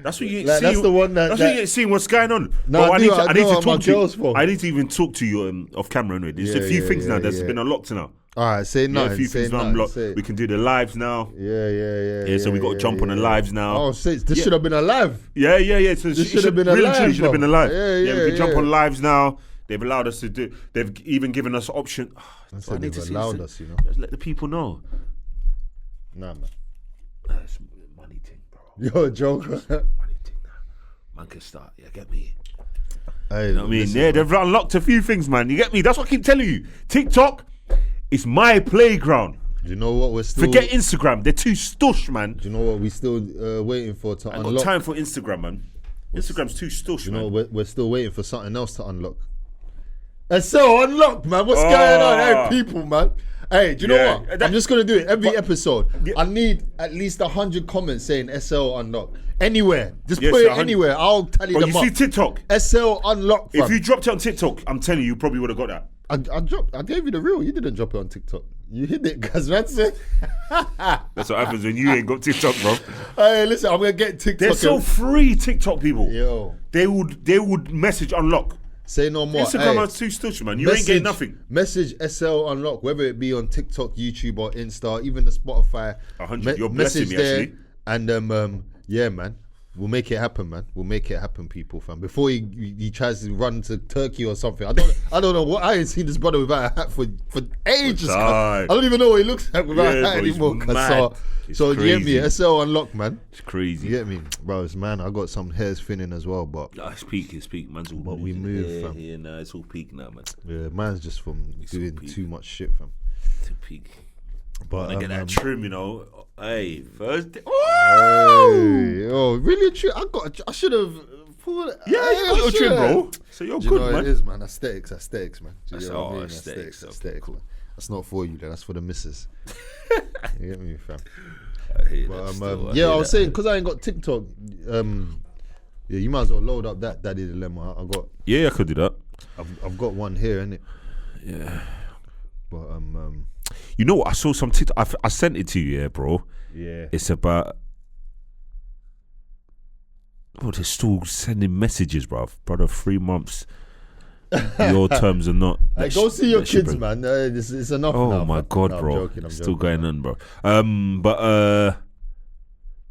That's what you ain't Like, seeing. that's the one that- That's what you ain't seeing. What's going on? No, Bro, I do I need to on my talk to girl's you. phone. I need to even talk to you off camera anyway. There's a Yeah, few yeah, things now yeah, that's yeah. been unlocked now. All right, say Yeah, nothing. a few say things now nothing, unlocked. say- We can do the lives now. Yeah. So we got to jump on the lives now. Oh, this should have been a live. Yeah. So This should have been a really live, truly should have been a live. Yeah, we can jump yeah. on lives now. They've allowed us to do. They've even given us option. I said they've allowed us, you know. Just let the people know. Nah, man. That's money thing, bro. You're a joker. Money thing now. Man can start. Yeah, get me. Hey, You know what I mean? listen, Yeah, they've unlocked a few things, man. You get me? That's what I keep telling you. TikTok is my playground. Do you know what we're still? Forget Instagram. They're too stush, man. Do you know what we still waiting for to I ain't unlock? got time for Instagram, man. Instagram's too stush, You man. know, we're still waiting for something else to unlock. SL unlocked, man. What's going on? Hey, people, man. Hey, do you know Yeah, what? that- I'm just gonna do it every episode. Yeah. I need at least 100 comments saying SL unlocked. Anywhere, just Yes, put it 100. anywhere. I'll tally But them you up. see TikTok. SL unlocked. If fam. you dropped it on TikTok, I'm telling you, you probably would have got that. I gave you the real. You didn't drop it on TikTok. You hid it, cause that's it. That's what happens when you ain't got TikTok, bro. Hey, listen, I'm gonna get TikTok. They're so free, TikTok people. Yo, They would message unlock. say no more. Instagram Hey, is too stush, man. You ain't getting nothing. Message SL unlock, whether it be on TikTok, YouTube, or Insta, even the Spotify. 100. You're blessing me, actually. And yeah, man, we'll make it happen, man. We'll make it happen, people, fam. Before he tries to run to Turkey or something. I don't know what. I ain't seen this brother without a hat for ages. cuz. I don't even know what he looks like without a hat bro, he's anymore. cuz. mad. It's So you get me, crazy. SL unlock, man. It's crazy. You get me, bro? It's man. I got some hairs thinning as well, but Nah, it's peak. Man's all But we losing move, hair fam. here now. It's all peak now, man. yeah, man's just from doing peak. too much shit, fam. It's a peak. But I get that trim, you know. Hey, Thursday. Hey, oh, really? I should have. Yeah, you got your trim, bro. So you're Do you good, know what man. it is, man? Aesthetics, man. Do you That's know what I all mean? aesthetics, okay, Aesthetics, man. That's not for you, then. That's for the missus. You get me, fam? I hear But, that still, yeah, hear I was that. saying, because I ain't got TikTok, yeah, you might as well load up that Daddy Dilemma. Yeah, I could do that. I've got one here, innit? Yeah. But You know what? I saw some TikTok. I sent it to you, yeah, bro. yeah. It's about. Oh, they're still sending messages, bruv. Brother, 3 months. Your terms are not. Hey, go see your kids, man. It's enough. Oh now, my fam. god, No, I'm bro. joking, I'm Still joking, going man. on, bro.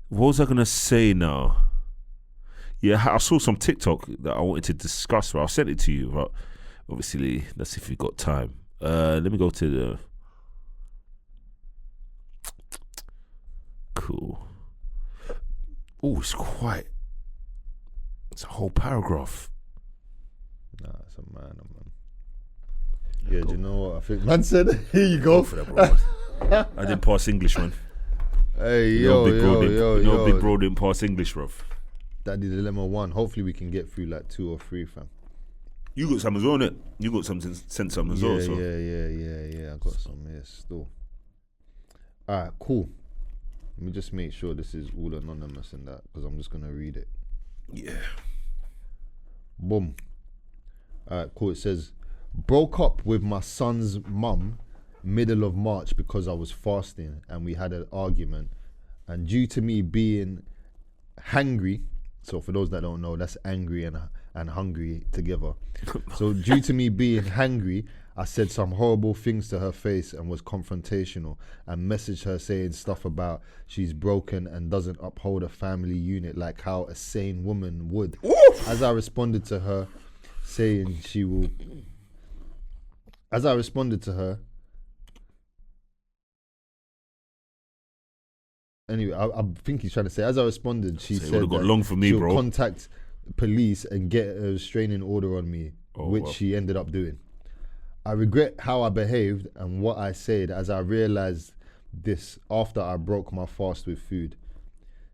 What was I gonna say now? Yeah, I saw some TikTok that I wanted to discuss, bro. I sent it to you, but obviously that's if you got time. Let me go to the cool. Oh, it's a whole paragraph. Nah, it's a man. Yeah, do you know what? I think man said, here you go. For that, bro. I didn't pass English, man. Hey, You know, big yo. bro didn't pass English, bro. Daddy Dilemma 1. Hopefully we can get through like 2 or 3, fam. You got some as well, innit? You got something, sent some as well. So. Yeah. I got some here still. Alright, cool. Let me just make sure this is all anonymous in that, because I'm just gonna read it. Yeah. Boom. Alright, cool. It says, broke up with my son's mum middle of March because I was fasting and we had an argument. And due to me being hangry, so for those that don't know, that's angry and hungry together. So due to me being hangry, I said some horrible things to her face and was confrontational and messaged her saying stuff about she's broken and doesn't uphold a family unit like how a sane woman would. Oof! As I responded to her saying she will... As I responded to her... Anyway, I think he's trying to say, as I responded, she So it said would've got that long for me, she'll bro. contact police and get a restraining order on me, which wow. she ended up doing. I regret how I behaved and what I said as I realized this after I broke my fast with food.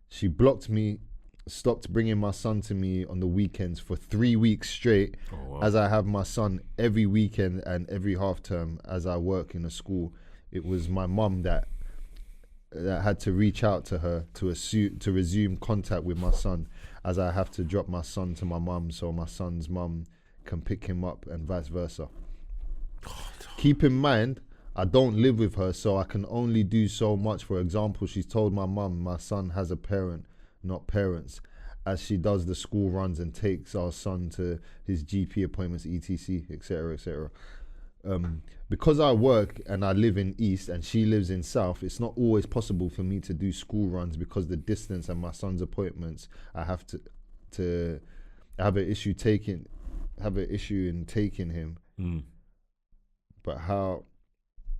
She blocked me, stopped bringing my son to me on the weekends for 3 weeks straight, as I have my son every weekend and every half term as I work in a school. It was my mum that had to reach out to her to resume contact with my son, as I have to drop my son to my mum so my son's mum can pick him up and vice versa. Keep in mind, I don't live with her, so I can only do so much. For example, she's told my mum my son has a parent, not parents, as she does the school runs and takes our son to his GP appointments, etc., etc., etc. Because I work and I live in East and she lives in South, it's not always possible for me to do school runs because the distance and my son's appointments. I have to have an issue in taking him. But how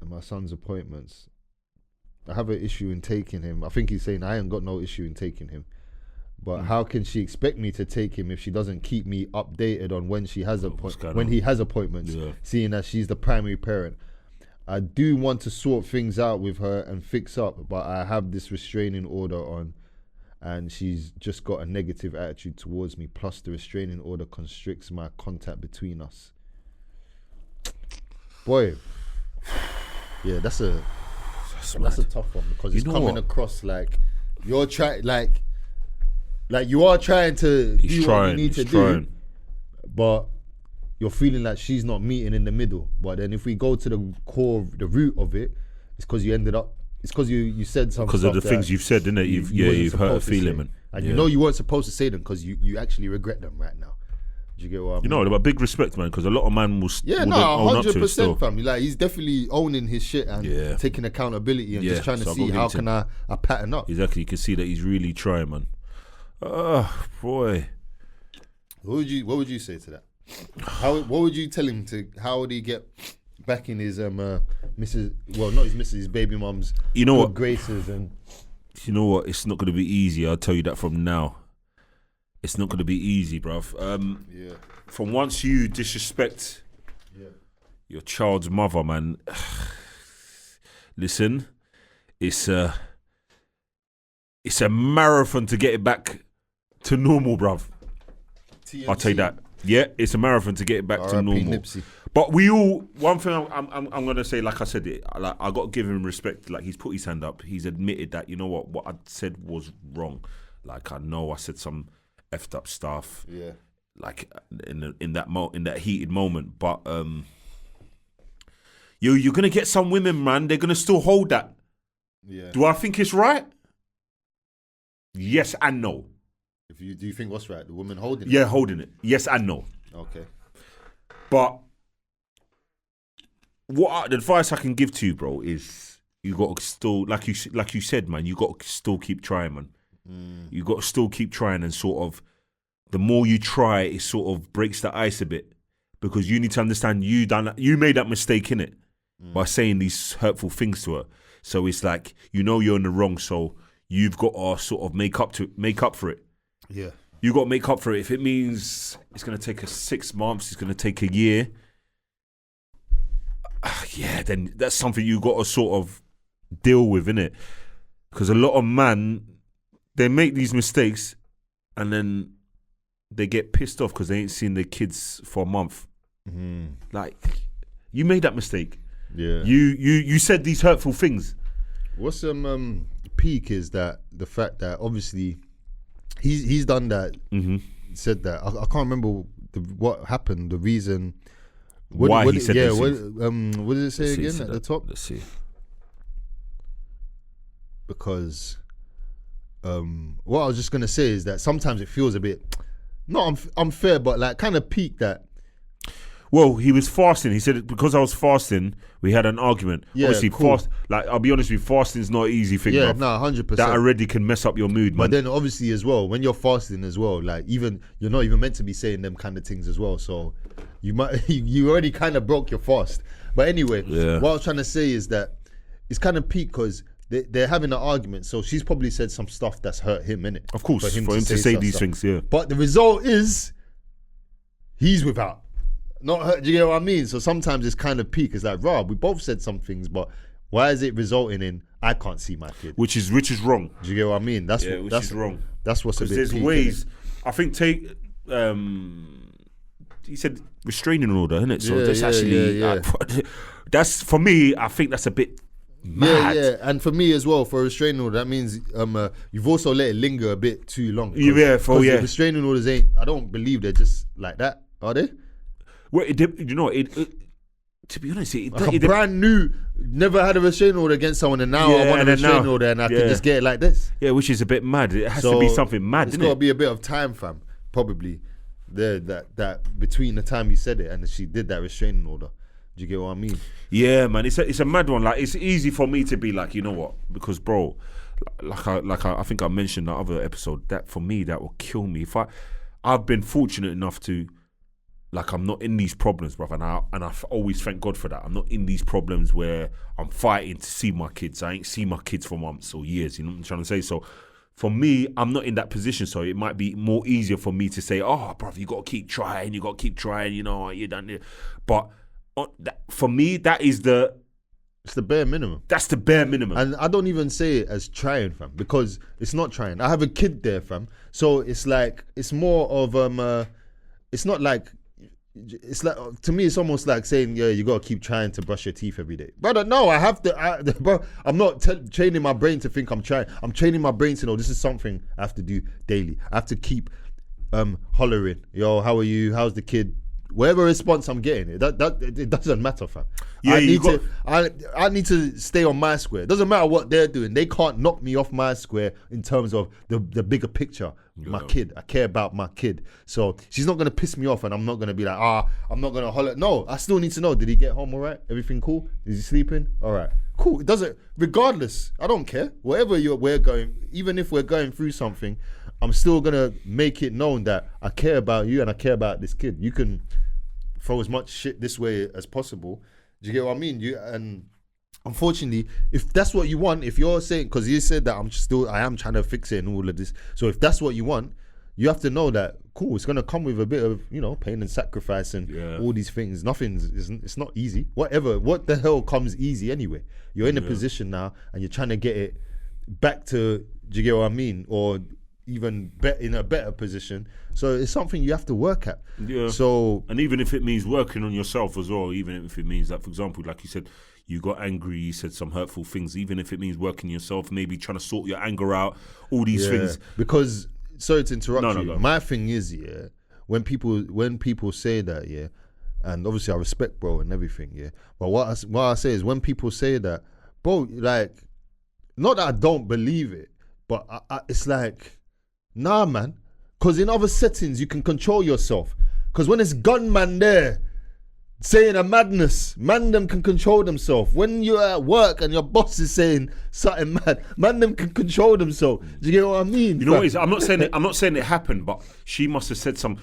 my son's appointments? I have an issue in taking him. I think he's saying I ain't got no issue in taking him. But how can she expect me to take him if she doesn't keep me updated on when she has he has appointments, seeing as she's the primary parent? I do want to sort things out with her and fix up, but I have this restraining order on, and she's just got a negative attitude towards me. Plus, the restraining order constricts my contact between us. Boy, yeah, that's a tough one because it's coming across like you're trying, like you are trying to do what you need to do, but you're feeling like she's not meeting in the middle. But then if we go to the core, the root of it, it's because you ended up. It's because you said something. Because of the things you've said, innit? You've hurt a feeling, man. And you know you weren't supposed to say them because you actually regret them right now. Do you get what I mean? You know, but big respect, man, because a lot of man will. 100%, family. Like he's definitely owning his shit and taking accountability and just trying to see how can I pattern up. Exactly, you can see that he's really trying, man. Oh boy, what would you say to that? What would you tell him to? How would he get back in his Mrs. Well, not his Mrs. His baby mum's. You know what? Graces and. You know what? It's not going to be easy. I'll tell you that from now. It's not going to be easy, bruv. From once you disrespect your child's mother, man. Listen, it's a marathon to get it back to normal, bruv. TNT. I'll tell you that. Yeah, it's a marathon to get it back to normal. Nipsey. But we all, one thing I'm gonna say, like I said, I got to give him respect. Like he's put his hand up. He's admitted that you know what I said was wrong. Like I know I said some effed up stuff. Yeah. Like in that heated moment, but you're gonna get some women, man. They're gonna still hold that. Yeah. Do I think it's right? Yes and no. Do you think what's right? The woman holding it? Yeah, holding it. Yes and no. Okay. But the advice I can give to you, bro, is you got to still, like you said, man, you got to still keep trying, man. You got to still keep trying, and sort of, the more you try, it sort of breaks the ice a bit, because you need to understand you made that mistake in it by saying these hurtful things to her. So it's like you're in the wrong, so you've got to sort of make up for it. Yeah. You got to make up for it. If it means it's going to take us 6 months, it's going to take a year, then that's something you got to sort of deal with, innit? Because a lot of man, they make these mistakes and then they get pissed off because they ain't seen their kids for a month. Like, you made that mistake. Yeah. You said these hurtful things. What's peak is that the fact that obviously he's done that, said that. I can't remember what happened, the reason. Why he said that. What did it say again at the top? Let's see. Because what I was just going to say is that sometimes it feels a bit, not unfair, but like kind of peak that. Well, he was fasting. He said, because I was fasting, we had an argument. Yeah, obviously, cool. Like, I'll be honest with you, fasting's not an easy thing. Yeah, bruv. no, 100%. That already can mess up your mood, man. But then obviously as well, when you're fasting as well, like even, you're not even meant to be saying them kind of things as well. So you already kind of broke your fast. But anyway, what I was trying to say is that it's kind of peak because they're having an argument. So she's probably said some stuff that's hurt him, innit? Of course, for him to say these things, yeah. But the result is he's without. Not hurt, do you get what I mean? So sometimes it's kind of peak. It's like, Rob, we both said some things, but why is it resulting in I can't see my kid? Which is wrong. Do you get what I mean? That's wrong. That's what's a bit there's peak, ways. I think he said restraining order, isn't it? So that's actually that's, for me, I think that's a bit mad. Yeah, and for me as well, for a restraining order, that means you've also let it linger a bit too long. The restraining orders I don't believe they're just like that, are they? Well, you know, To be honest, Like I'm brand new, never had a restraining order against someone, and now I want a restraining order, and I can just get it like this. Yeah, which is a bit mad. It has to be something mad, It's isn't got to it? be a bit of time, fam. Probably there that between the time you said it and she did that restraining order. Do you get what I mean? Yeah, man, it's a mad one. Like, it's easy for me to be like, you know what? Because, bro, I think I mentioned in the other episode, that for me that will kill me. If I've been fortunate enough to, like, I'm not in these problems, bruv, and I always thank God for that. I'm not in these problems where I'm fighting to see my kids. I ain't seen my kids for months or years. You know what I'm trying to say? So, for me, I'm not in that position, so it might be more easier for me to say, "Oh, bruv, you got to keep trying. You got to keep trying. You know, you done it." But for me, it's the bare minimum. That's the bare minimum. And I don't even say it as trying, fam, because it's not trying. I have a kid there, fam. So it's like, it's more of it's not like, it's like, to me, it's almost like saying, yeah, you gotta keep trying to brush your teeth every day, brother. No, I have to. Bro, I'm not training my brain to think I'm trying. I'm training my brain to know this is something I have to do daily. I have to keep hollering, yo, how are you? How's the kid? Whatever response I'm getting, it doesn't matter, fam. Yeah, I need to stay on my square. It doesn't matter what they're doing. They can't knock me off my square in terms of the bigger picture. Yeah. My kid, I care about my kid. So she's not gonna piss me off, and I'm not gonna be like, I'm not gonna holler. No, I still need to know. Did he get home all right? Everything cool? Is he sleeping? All right, cool. It doesn't. Regardless, I don't care. Wherever we're going, even if we're going through something, I'm still gonna make it known that I care about you and I care about this kid. You can throw as much shit this way as possible. Do you get what I mean? And unfortunately, if that's what you want, if you're saying, because you said that I am trying to fix it and all of this. So if that's what you want, you have to know that, cool, it's gonna come with a bit of, pain and sacrifice and all these things. It's not easy. What the hell comes easy anyway? You're in a position now and you're trying to get it back to, do you get what I mean? Or even in a better position. So it's something you have to work at. Yeah. So, and even if it means working on yourself as well, even if it means that, for example, like you said, you got angry, you said some hurtful things, even if it means working yourself, maybe trying to sort your anger out, all these things. Because, sorry to interrupt you, my thing is, when people say that, and obviously I respect bro and everything, but what I say is, when people say that, bro, like, not that I don't believe it, but it's like, nah, man. Because in other settings, you can control yourself. Because when it's gunman there saying a madness, man them can control themselves. When you're at work and your boss is saying something mad, man them can control themselves. Do you get what I mean? You know what it is? I'm not saying it happened, but she must have said some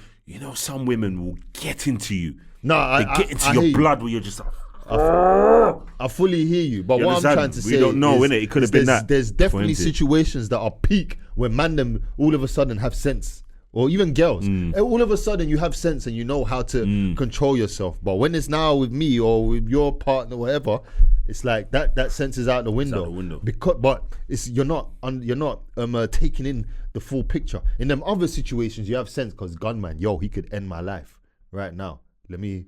women will get into you. No, they get into your blood where you're just like, I fully hear you, but what I'm trying to say, we don't know, innit? It could have been that. There's definitely situations that are peak where man them all of a sudden have sense, or even girls. All of a sudden you have sense and you know how to control yourself. But when it's now with me or with your partner, whatever, it's like that sense is out the window. It's out the window. But you're not taking in the full picture. In them other situations, you have sense because gunman, he could end my life right now. Let me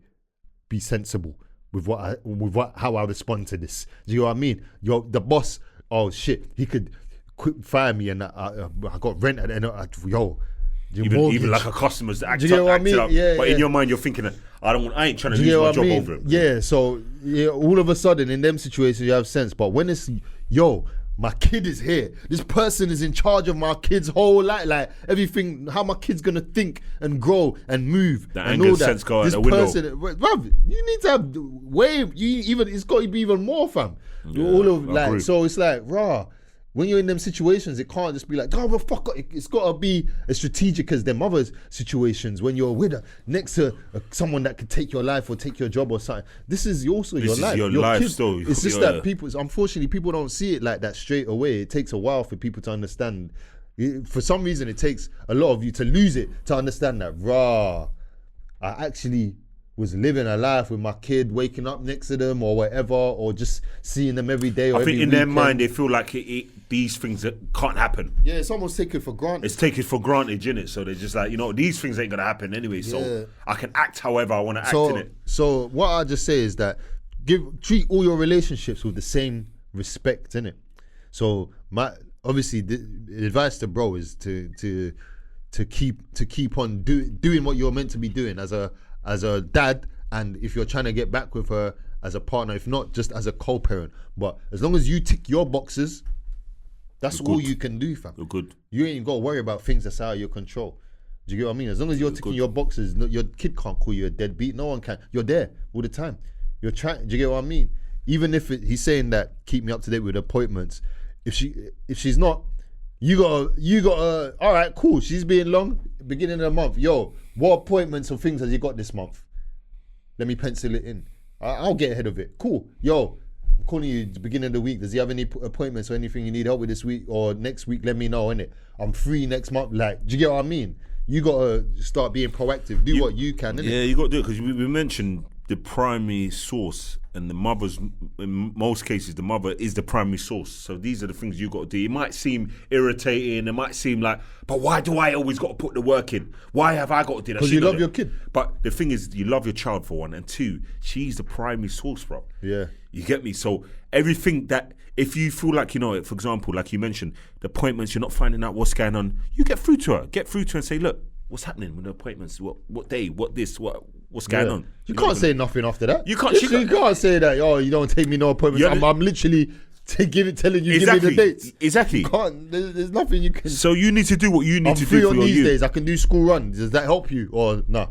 be sensible with how I respond to this. Do you know what I mean? The boss, oh shit, he could fire me and I got rent and even like a customer's that acts up. But in your mind you're thinking that I ain't trying to lose my job over it. Yeah, so all of a sudden in them situations you have sense. But when it's my kid is here. This person is in charge of my kid's whole life, like everything, how my kid's gonna think and grow and move. The anger sense go out the window. Bruv, you need to have it's got to be even more, fam. So it's like, when you're in them situations, it can't just be like, oh, well, fuck it. It's got to be as strategic as them other situations when you're next to someone that could take your life or take your job or something. This is also your life. Your life kids, still. It's just that unfortunately, people don't see it like that straight away. It takes a while for people to understand. For some reason, it takes a lot of you to lose it to understand that, I actually was living a life with my kid, waking up next to them or whatever, or just seeing them every day. Or I think in their mind they feel like these things that can't happen. Yeah, it's almost taken for granted. It's taken for granted, innit? So they're just like, these things ain't gonna happen anyway. So I can act however I want to act in it. So what I just say is that treat all your relationships with the same respect, innit? So obviously the advice to bro is to keep on doing what you're meant to be doing as a dad and if you're trying to get back with her as a partner, if not just as a co-parent, but as long as you tick your boxes, that's all you can do, fam. You're good. You ain't got to worry about things that's out of your control. Do you get what I mean? As long as you're ticking your boxes, your kid can't call you a deadbeat. No one can. You're there all the time. You're trying. Do you get what I mean? Even if he's saying that, keep me up to date with appointments. If she's not, you gotta. All right, cool. She's being long. Beginning of the month, yo, what appointments or things has you got this month? Let me pencil it in. I'll get ahead of it. Cool. Yo, I'm calling you at the beginning of the week. Does he have any appointments or anything you need help with this week or next week? Let me know, innit? I'm free next month. Like, do you get what I mean? You gotta start being proactive. Do what you can, innit? Yeah, you gotta do it because we mentioned the primary source, and the mother's, in most cases, the mother is the primary source. So these are the things you got to do. It might seem irritating. It might seem like, but why do I always got to put the work in? Why have I got to do that? Because you love your kid. But the thing is, you love your child for one, and two, she's the primary source, bro. Yeah. You get me? So everything that, if you feel like, you know, for example, like you mentioned, the appointments, you're not finding out what's going on, you get through to her. Get through to her and say, look, what's happening with the appointments? What day? What this? What's going on? You can't say nothing after that. You can't. You can't say that. Oh, you don't take me no appointments. I'm literally telling you, give me the dates. Exactly. You can't. There's nothing you can. So you need to do what you need to do. I'm free for on your these youth. days. I can do school run. Does that help you or nah?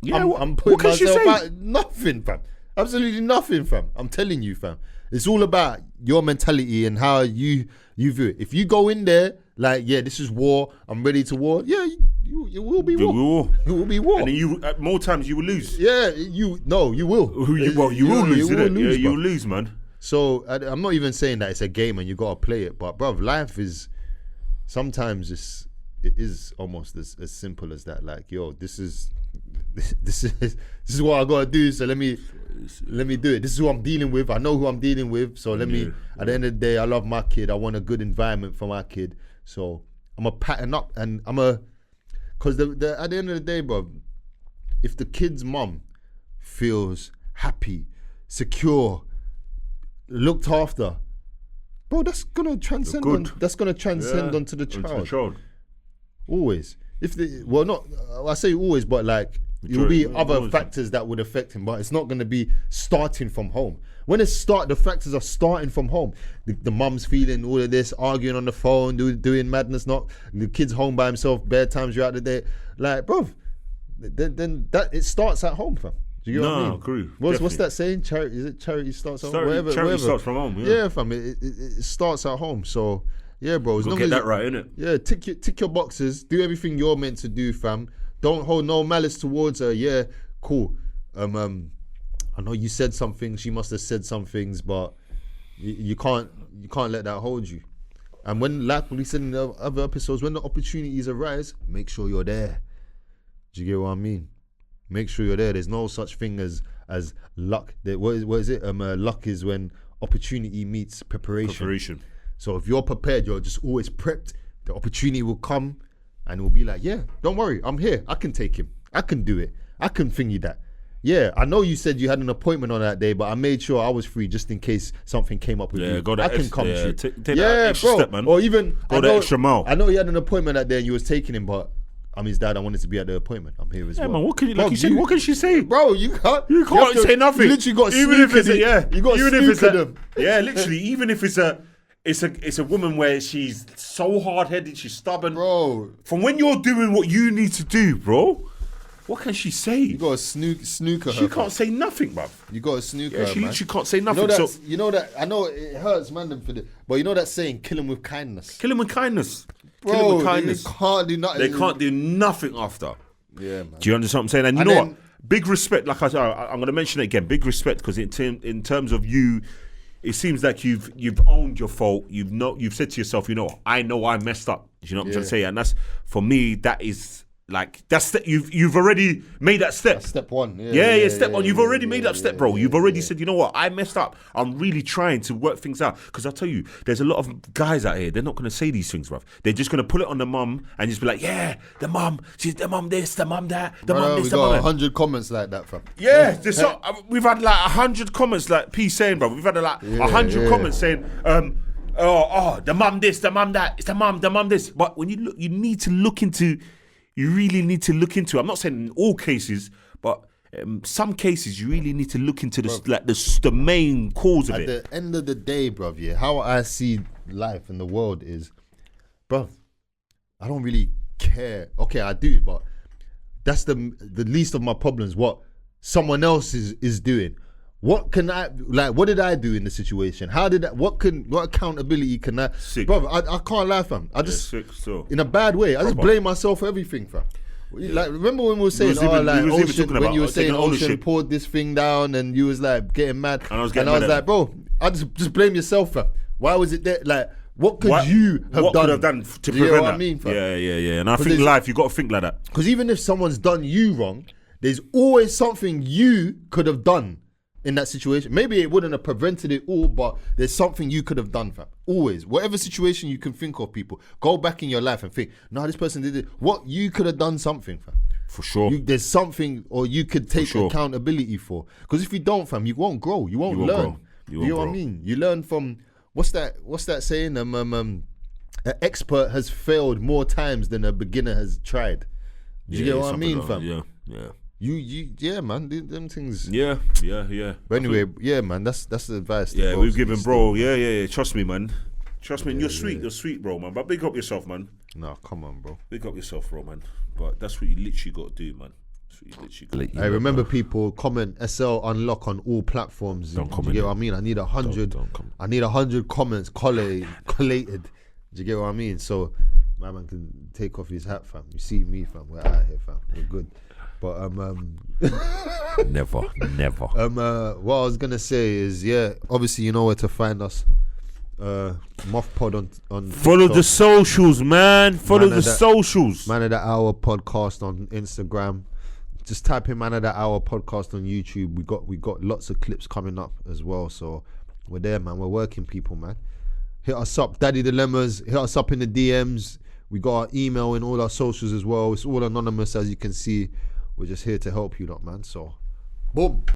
Yeah. I'm putting what can she myself say? out. Nothing, fam. Absolutely nothing, fam. I'm telling you, fam. It's all about your mentality and how you view it. If you go in there like, yeah, this is war, I'm ready to war. Yeah, you will be war. It will be war. And then you, more times you will lose. Yeah, you will. You will lose. You will lose, man. So I'm not even saying that it's a game and you gotta play it, but bruv, life is sometimes it is almost as simple as that. Like, yo, this is what I gotta do. So let me do it. This is who I'm dealing with. I know who I'm dealing with. So let me. At the end of the day, I love my kid. I want a good environment for my kid. So I'm a pattern up, and because at the end of the day, bro, if the kid's mum feels happy, secure, looked after, bro, that's gonna transcend onto the child. Always. I say always, but like it will be other factors that would affect him, but it's not going to be starting from home. When the factors are starting from home, the mum's feeling all of this, arguing on the phone, doing madness, not the kid's home by himself, bare times throughout the day. Like, bro, then that it starts at home, fam. Do you get what I mean? I agree. What's that saying? Charity starts at home? Charity starts from home, yeah, fam. It starts at home. So, yeah, bro. As long get as that right, innit? Yeah, tick your boxes. Do everything you're meant to do, fam. Don't hold no malice towards her. Yeah, cool. I know you said some things. She must have said some things, but you can't let that hold you. And when, like we said in the other episodes, when the opportunities arise, make sure you're there. Do you get what I mean? Make sure you're there. There's no such thing as luck. What is it? Luck is when opportunity meets preparation. So if you're prepared, you're just always prepped. The opportunity will come, and it will be like, yeah, don't worry, I'm here. I can take him. I can do it. I can thingy that. Yeah, I know you said you had an appointment on that day, but I made sure I was free just in case something came up with you. I can come to you. Take that extra step, man. Or even go the extra mile. I know you had an appointment that day and you was taking him, but I'm his dad. I wanted to be at the appointment. I'm here as well. Man, what can what can she say? Bro, you can't say nothing. You literally got even if it's you got snooker them. Yeah, literally, even if it's a woman where she's so hard-headed, she's stubborn. Bro. From when you're doing what you need to do, bro, what can she say? You got to snooker her. She can't say nothing, bruv. You got to snooker her, she man. literally can't say nothing. You know that, I know it hurts, man, for the, but you know that saying, kill him with kindness. Kill him with kindness. Bro, kill him with kindness. They can't do nothing. They can't do nothing after. Yeah, man. Do you understand what I'm saying? And you know what? Big respect, like I'm going to mention it again, big respect, because in terms of you, it seems like you've owned your fault. You've said to yourself, I know I messed up. Do you know what I'm trying to say? And that's, for me, that is like, you've already made that step. That's step one. Step one. You've already made that step, bro. You've already said, you know what, I messed up. I'm really trying to work things out. Because I'll tell you, there's a lot of guys out here, they're not going to say these things, bruv. They're just going to pull it on the mum and just be like, yeah, the mum, she's the mum this, the mum that, the mum this, the mum that. We got 100 comments like that, fam. Yeah, we've had like 100 comments like P saying, bro. We've had like 100 comments saying, the mum this, the mum that, it's the mum this. But when you look, you really need to look into. I'm not saying in all cases, but some cases you really need to look into the main cause of At it. the end of the day, bruv, yeah, how I see life in the world is, bruv, I don't really care. Okay, I do, but that's the least of my problems. What someone else is doing. What can I what did I do in the situation? What accountability can I? Sick. Bruv, I can't lie, fam. I just Sick, so. in a bad way. I just blame myself for everything, fam. Like, remember when we were saying, when you were saying Ocean poured this thing down, and you was like getting mad, and I was like, bro, I just blame yourself, fam. Why was it there? Like, what could you have done to prevent you know that? what I mean, fam? Yeah. And I think life, you got to think like that. Because even if someone's done you wrong, there's always something you could have done in that situation. Maybe it wouldn't have prevented it all, but there's something you could have done, fam. Always. Whatever situation you can think of, people, go back in your life and think, no, this person did it. What you could have done something, fam. For sure. There's something, or you could take accountability for. Because if you don't, fam, you won't grow. You won't learn. You know what I mean? You learn from, what's that saying? An expert has failed more times than a beginner has tried. Do you get what I mean, fam? Yeah. Yeah, man, them things. Yeah. But anyway, yeah, man, that's the advice. Yeah, we've given bro. Yeah. Trust me, man. Trust me, and you're sweet, bro, man. But big up yourself, man. No, come on, bro. Big up yourself, bro, man. But that's what you literally got to do, man. That's what you literally got to do. I remember people comment SL unlock on all platforms. Don't comment. Do you get what I mean? I need 100. I need 100 comments collated. Do you get what I mean? So my man can take off his hat, fam. You see me, fam. We're out here, fam. We're good. But never. What I was gonna say is, yeah, obviously you know where to find us. Moth Pod on follow TikTok. the socials, man. Follow the socials. Man of the Hour podcast on Instagram. Just type in Man of the Hour podcast on YouTube. We got lots of clips coming up as well. So we're there, man. We're working people, man. Hit us up, Daddy Dilemmas. Hit us up in the DMs. We got our email in all our socials as well. It's all anonymous, as you can see. We're just here to help you lot, man. So, boom.